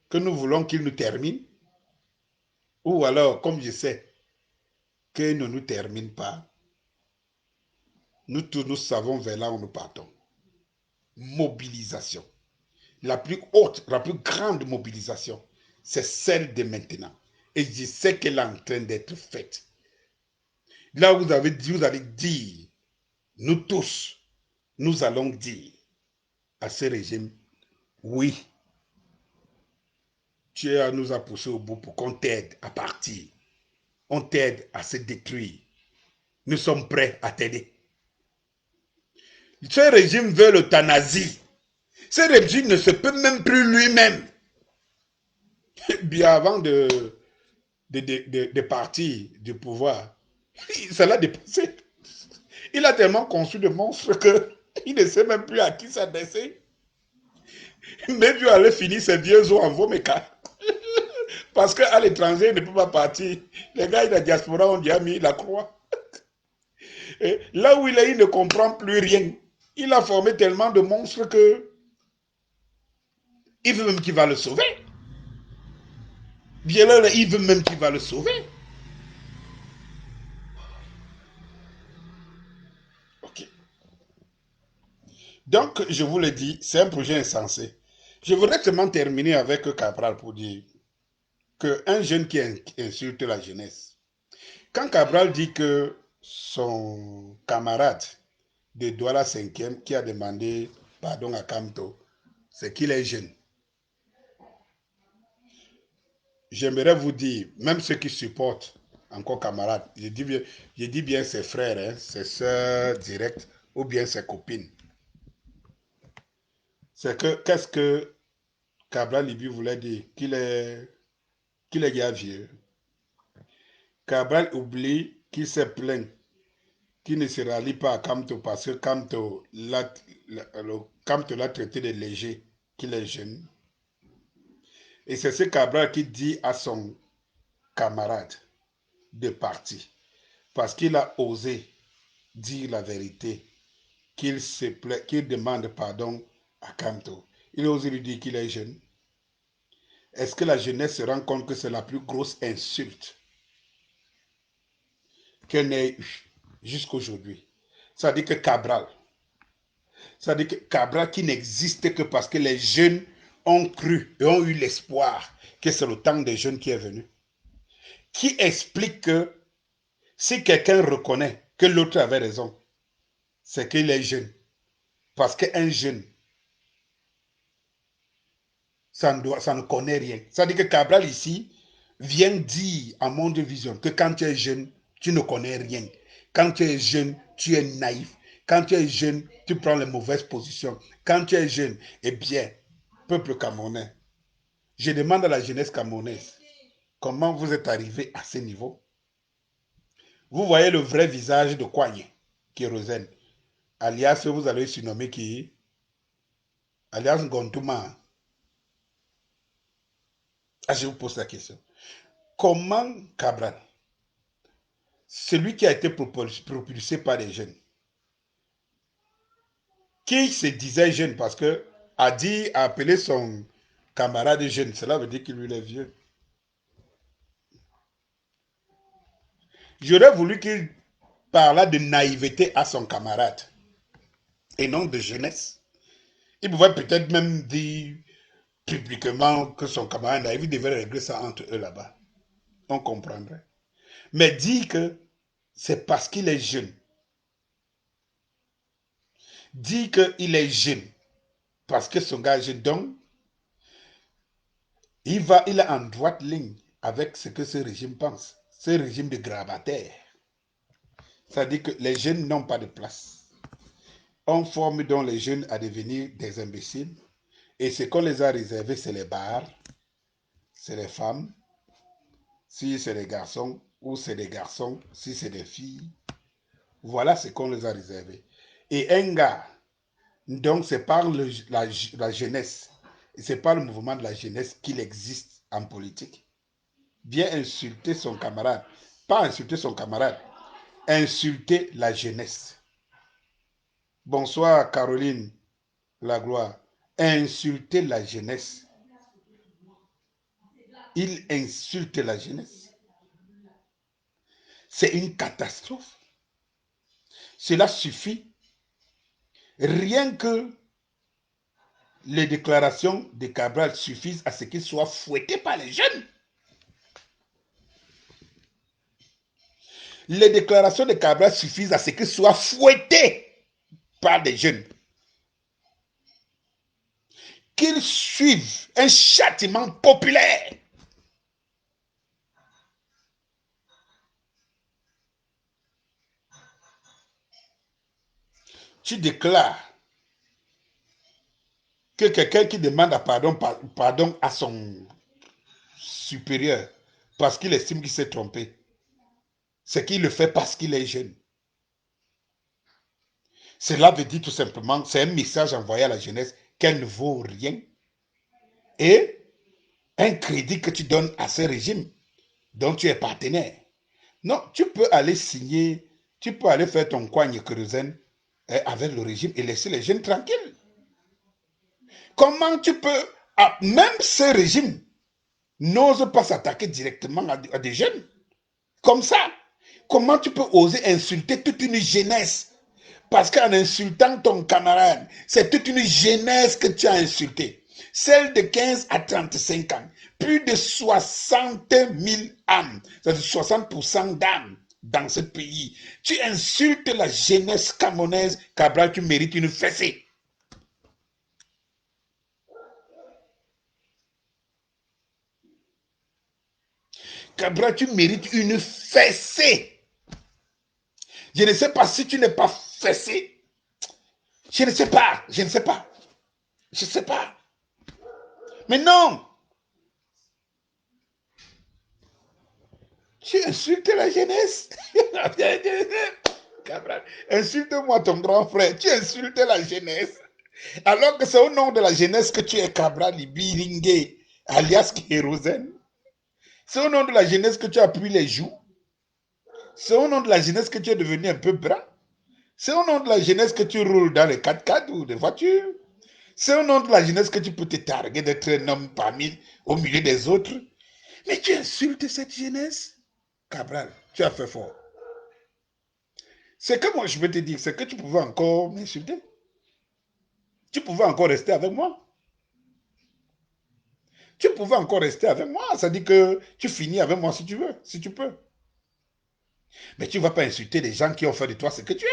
Que nous voulons qu'il nous termine? Ou alors, comme je sais, qu'il ne nous termine pas. Nous tous, nous savons vers là où nous partons. Mobilisation. La plus haute, la plus grande mobilisation, c'est celle de maintenant. Et je sais qu'elle est en train d'être faite. Là, vous allez dire, nous tous, nous allons dire à ce régime, oui, tu nous as poussé au bout pour qu'on t'aide à partir. On t'aide à se détruire. Nous sommes prêts à t'aider. Ce régime veut l'euthanasie. Ce régime ne se peut même plus lui-même. Bien avant de partir du pouvoir, ça l'a dépassé. Il a tellement conçu de monstres qu'il ne sait même plus à qui s'adresser. Mais Dieu allait finir ses vieux os en voméca. Parce qu'à l'étranger, il ne peut pas partir. Les gars de la diaspora ont déjà mis la croix. Et là où il est, il ne comprend plus rien. Il a formé tellement de monstres que il veut même qu'il va le sauver. Bien là, il veut même qu'il va le sauver. Ok. Donc, je vous l'ai dit, c'est un projet insensé. Je voudrais seulement terminer avec Cabral pour dire qu'un jeune qui insulte la jeunesse, quand Cabral dit que son camarade de Douala 5e qui a demandé pardon à Kamto, c'est qu'il est jeune. J'aimerais vous dire, même ceux qui supportent encore camarades, je dis bien ses frères, hein, ses soeurs directes ou bien ses copines. C'est que, qu'est-ce que Cabral Libi voulait dire? Qu'il est déjà vieux. Cabral oublie qu'il s'est plaint, qu'il ne se rallie pas à Kamto parce que Kamto l'a traité de léger, qu'il est jeune. Et c'est ce Cabral qui dit à son camarade de partir. Parce qu'il a osé dire la vérité, qu'il demande pardon à Kamto. Il a osé lui dire qu'il est jeune. Est-ce que la jeunesse se rend compte que c'est la plus grosse insulte qu'elle n'ait eue jusqu'aujourd'hui? Ça dit que Cabral, ça dit que Cabral qui n'existe que parce que les jeunes ont cru et ont eu l'espoir que c'est le temps des jeunes qui est venu. Qui explique que si quelqu'un reconnaît que l'autre avait raison, c'est qu'il est jeune. Parce qu'un jeune, ça ne connaît rien. Ça dit que Cabral ici vient dire à Monde Vision que quand tu es jeune, tu ne connais rien. Quand tu es jeune, tu es naïf. Quand tu es jeune, tu prends les mauvaises positions. Quand tu es jeune, eh bien, peuple camerounais, je demande à la jeunesse camerounaise, comment vous êtes arrivé à ce niveau? Vous voyez le vrai visage de Kouagne, Kérosène, alias vous allez surnommer qui? Alias Ngontouma. Ah, je vous pose la question. Comment Cabral, celui qui a été propulsé par les jeunes, qui se disait jeune parce que a appelé son camarade jeune, cela veut dire qu'il lui est vieux. J'aurais voulu qu'il parlât de naïveté à son camarade et non de jeunesse. Il pouvait peut-être même dire publiquement que son camarade naïf, il devait régler ça entre eux là-bas. On comprendrait. Mais dire que c'est parce qu'il est jeune. Dire qu'il est jeune parce que son gars est jeune. Donc, il est en droite ligne avec ce que ce régime pense. Ce régime de grabataire. C'est-à-dire que les jeunes n'ont pas de place. On forme donc les jeunes à devenir des imbéciles. Et ce qu'on les a réservés, c'est les bars, c'est les femmes, si c'est des garçons, ou c'est des garçons, si c'est des filles. Voilà ce qu'on les a réservés. Et un gars, donc c'est par la jeunesse, c'est par le mouvement de la jeunesse qu'il existe en politique. Bien insulter son camarade, pas insulter son camarade, insulter la jeunesse. Bonsoir Caroline Lagloire. Insulter la jeunesse. Il insulte la jeunesse. C'est une catastrophe. Cela suffit. Rien que les déclarations de Cabral suffisent à ce qu'il soit fouetté par les jeunes. Les déclarations de Cabral suffisent à ce qu'il soit fouetté par les jeunes. Qu'ils suivent un châtiment populaire. Tu déclares que quelqu'un qui demande pardon à son supérieur parce qu'il estime qu'il s'est trompé, c'est qu'il le fait parce qu'il est jeune. Cela veut dire tout simplement, c'est un message envoyé à la jeunesse qu'elle ne vaut rien et un crédit que tu donnes à ce régime dont tu es partenaire. Non, tu peux aller signer, tu peux aller faire ton coigne kérosène avec le régime et laisser les jeunes tranquilles. Comment tu peux, même ce régime n'ose pas s'attaquer directement à des jeunes comme ça? Comment tu peux oser insulter toute une jeunesse? Parce qu'en insultant ton camarade, c'est toute une jeunesse que tu as insultée. Celle de 15 à 35 ans. Plus de 60 000 âmes. C'est-à-dire 60% d'âmes dans ce pays. Tu insultes la jeunesse camerounaise. Cabral, tu mérites une fessée. Cabral, tu mérites une fessée. Je ne sais pas si tu n'es pas fessé. Je ne sais pas. Je ne sais pas. Je ne sais pas. Mais non. Tu insultes la jeunesse. Cabral, insulte-moi ton grand frère. Tu insultes la jeunesse. Alors que c'est au nom de la jeunesse que tu es Cabral Biringue, alias Kérosène. C'est au nom de la jeunesse que tu as pris les joues. C'est au nom de la jeunesse que tu es devenu un peu bras. C'est au nom de la jeunesse que tu roules dans les 4x4 ou des voitures. C'est au nom de la jeunesse que tu peux te targuer d'être un homme au milieu des autres. Mais tu insultes cette jeunesse. Cabral, tu as fait fort. C'est que moi je peux te dire, c'est que tu pouvais encore m'insulter. Tu pouvais encore rester avec moi. Tu pouvais encore rester avec moi. Ça dit que tu finis avec moi si tu veux, si tu peux. Mais tu ne vas pas insulter les gens qui ont fait de toi ce que tu es.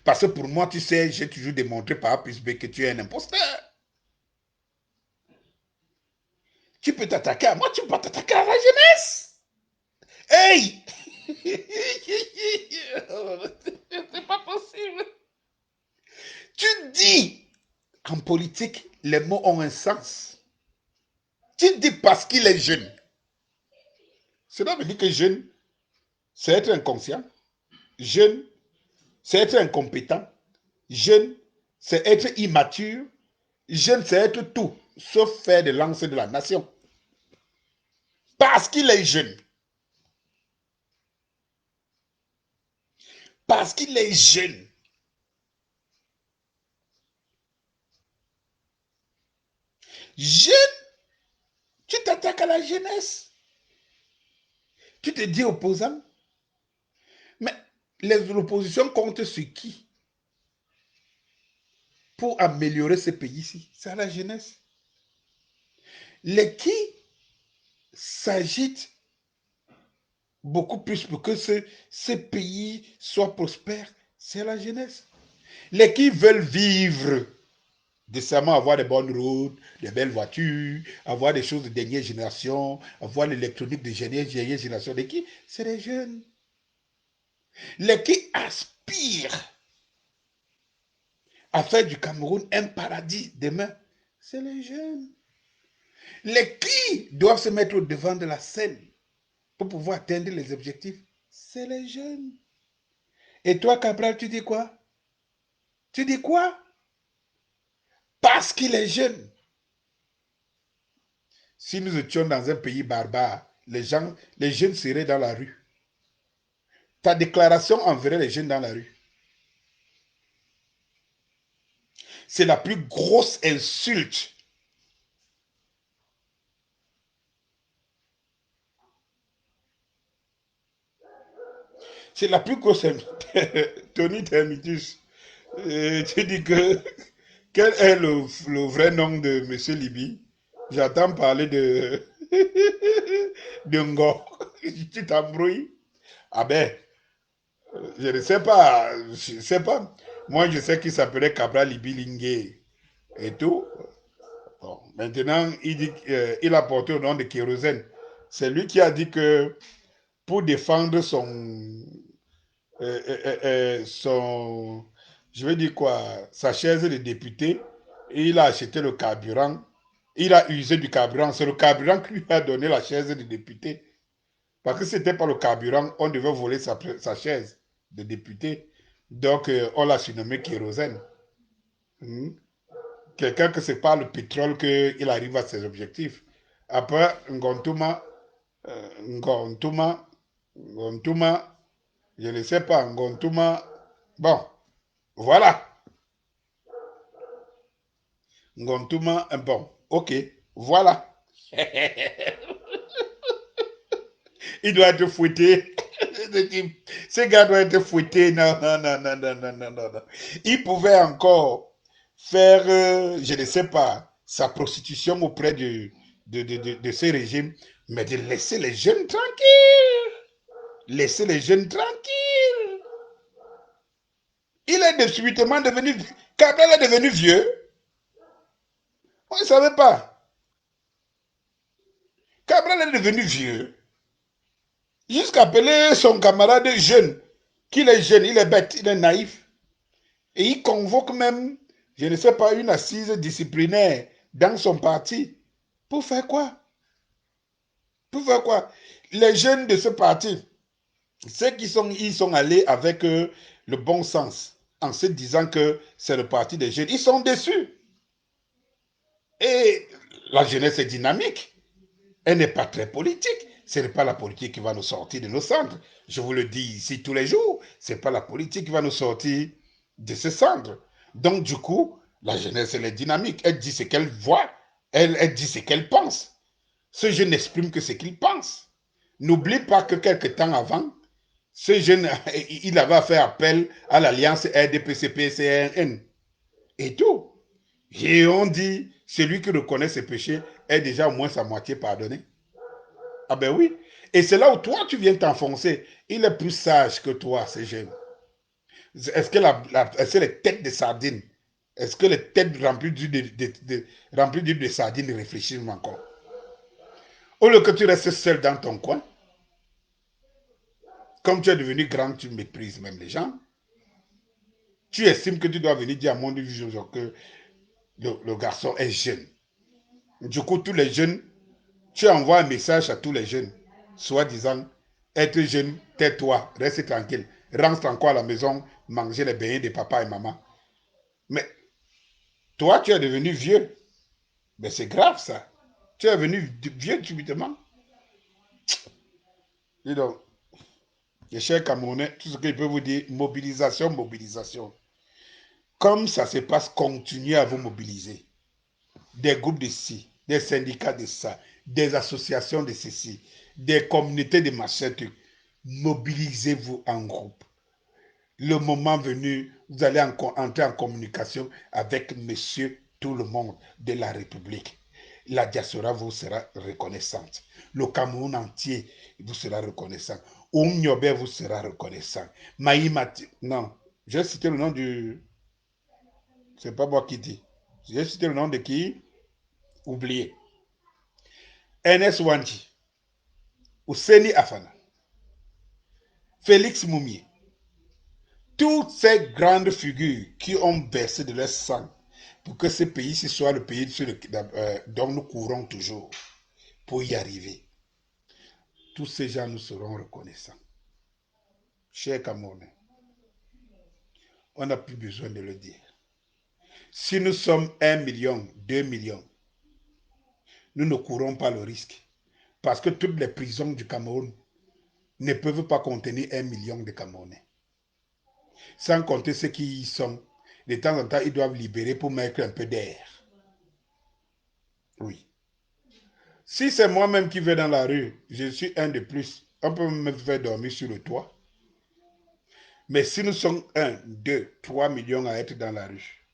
Parce que pour moi, tu sais, j'ai toujours démontré par A plus B que tu es un imposteur. Tu peux t'attaquer à moi, tu peux pas t'attaquer à la jeunesse. Hey! C'est pas possible. Tu dis, en politique, les mots ont un sens. Tu dis parce qu'il est jeune. Cela veut dire que jeune, c'est être inconscient. Jeune, c'est être incompétent. Jeune, c'est être immature. Jeune, c'est être tout, sauf faire de l'anse de la nation. Parce qu'il est jeune. Parce qu'il est jeune. Jeune, tu t'attaques à la jeunesse. Tu te dis opposant. Mais l'opposition compte sur qui? Pour améliorer ce pays-ci. C'est à la jeunesse. Les qui s'agitent beaucoup plus pour que ce pays soit prospère, c'est la jeunesse. Les qui veulent vivre décemment, avoir de bonnes routes, de belles voitures, avoir des choses de dernière génération, avoir l'électronique de dernière génération, les qui? C'est les jeunes. Les qui aspirent à faire du Cameroun un paradis demain, c'est les jeunes. Les qui doivent se mettre au devant de la scène pour pouvoir atteindre les objectifs, c'est les jeunes. Et toi, Cabral, tu dis quoi? Tu dis quoi? Parce qu'il est jeune. Si nous étions dans un pays barbare, les jeunes seraient dans la rue. Ta déclaration enverrait les jeunes dans la rue. C'est la plus grosse insulte. C'est la plus grosse insulte. Tony Termitus, tu dis que quel est le vrai nom de M. Libye? J'entends parler de Ngo. Tu t'embrouilles? Ah ben, je ne sais pas. Je ne sais pas. Moi, je sais qu'il s'appelait Cabral Libi Lingué et tout. Bon, maintenant, il a porté au nom de Kérosène. C'est lui qui a dit que pour défendre son, je vais dire quoi, sa chaise de député, il a acheté le carburant. Il a usé du carburant. C'est le carburant qui lui a donné la chaise de député. Parce que si c'était pas le carburant, on devait voler sa chaise de député. Donc, on l'a surnommé Kérosène. Hmm. Quelqu'un que c'est pas le pétrole qu'il arrive à ses objectifs. Après, Ngontuma, je ne sais pas, Ngontuma, bon, voilà, Ngontuma, bon, ok, voilà. Il doit être fouetté. Ce gars doit être fouetté. Non, non, non, non, non, non, non, non. Il pouvait encore faire, je ne sais pas, sa prostitution auprès de ce régime, mais de laisser les jeunes tranquilles. Laisser les jeunes tranquilles. Il est subitement devenu, Cabral est devenu vieux. On ne savait pas. Cabral est devenu vieux. Jusqu'à appeler son camarade jeune, qu'il est jeune, il est bête, il est naïf. Et il convoque même, je ne sais pas, une assise disciplinaire dans son parti. Pour faire quoi? Pour faire quoi? Les jeunes de ce parti, ceux ils sont allés avec le bon sens, en se disant que c'est le parti des jeunes. Ils sont déçus. Et la jeunesse est dynamique. Elle n'est pas très politique. Ce n'est pas la politique qui va nous sortir de nos centres. Je vous le dis ici tous les jours. Ce n'est pas la politique qui va nous sortir de ces centres. Donc, du coup, la jeunesse, elle est dynamique. Elle dit ce qu'elle voit. Elle dit ce qu'elle pense. Ce jeune n'exprime que ce qu'il pense. N'oublie pas que quelque temps avant, ce jeune, il avait fait appel à l'alliance RDPC-PCRN. Et tout. Et on dit, celui qui reconnaît ses péchés est déjà au moins sa moitié pardonné. Ah ben oui. Et c'est là où toi, tu viens t'enfoncer. Il est plus sage que toi, ces jeunes. Est-ce que, est-ce que les têtes de sardines, est-ce que les têtes remplies d'huile de sardines réfléchissent encore? Au lieu que tu restes seul dans ton coin, comme tu es devenu grand, tu méprises même les gens. Tu estimes que tu dois venir dire à mon vision que le garçon est jeune. Du coup, tous les jeunes, tu envoies un message à tous les jeunes. soi-disant, être jeune, tais-toi, reste tranquille, rentre encore à la maison, manger les beignets de papa et maman. Mais toi, tu es devenu vieux. Mais c'est grave ça. Tu es devenu vieux subitement. Dis donc, les chers Camerounais, tout ce que je peux vous dire, mobilisation, mobilisation. Comme ça se passe, continuez à vous mobiliser. Des groupes de ci, des syndicats de ça, des associations de ceci, des communautés de machin truc. Mobilisez-vous en groupe. Le moment venu, vous allez entrer en communication avec monsieur tout le monde de la République. La diaspora vous sera reconnaissante. Le Cameroun entier vous sera reconnaissant. Oumniobe vous sera reconnaissant. Maïmati, non, j'ai cité le nom du... C'est pas moi qui dis. J'ai cité le nom de qui? Oublié. Ernest Wanji, Ouseni Afana, Félix Moumier, toutes ces grandes figures qui ont versé de leur sang pour que ce pays soit le pays dont nous courons toujours pour y arriver. Tous ces gens nous seront reconnaissants. Chers Camerounais, on n'a plus besoin de le dire. Si nous sommes 1 million, 2 millions, nous ne courons pas le risque. Parce que toutes les prisons du Cameroun ne peuvent pas contenir 1 million de Camerounais. Sans compter ceux qui y sont. De temps en temps, ils doivent libérer pour mettre un peu d'air. Oui. Si c'est moi-même qui vais dans la rue, je suis un de plus. On peut me faire dormir sur le toit. Mais si nous sommes 1, 2, 3 millions à être dans la rue,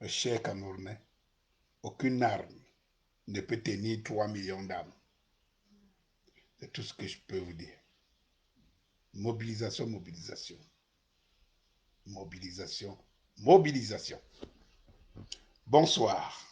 mes chers Camerounais, aucune arme ne peut tenir 3 millions d'âmes. C'est tout ce que je peux vous dire. Mobilisation, mobilisation. Mobilisation, mobilisation. Bonsoir.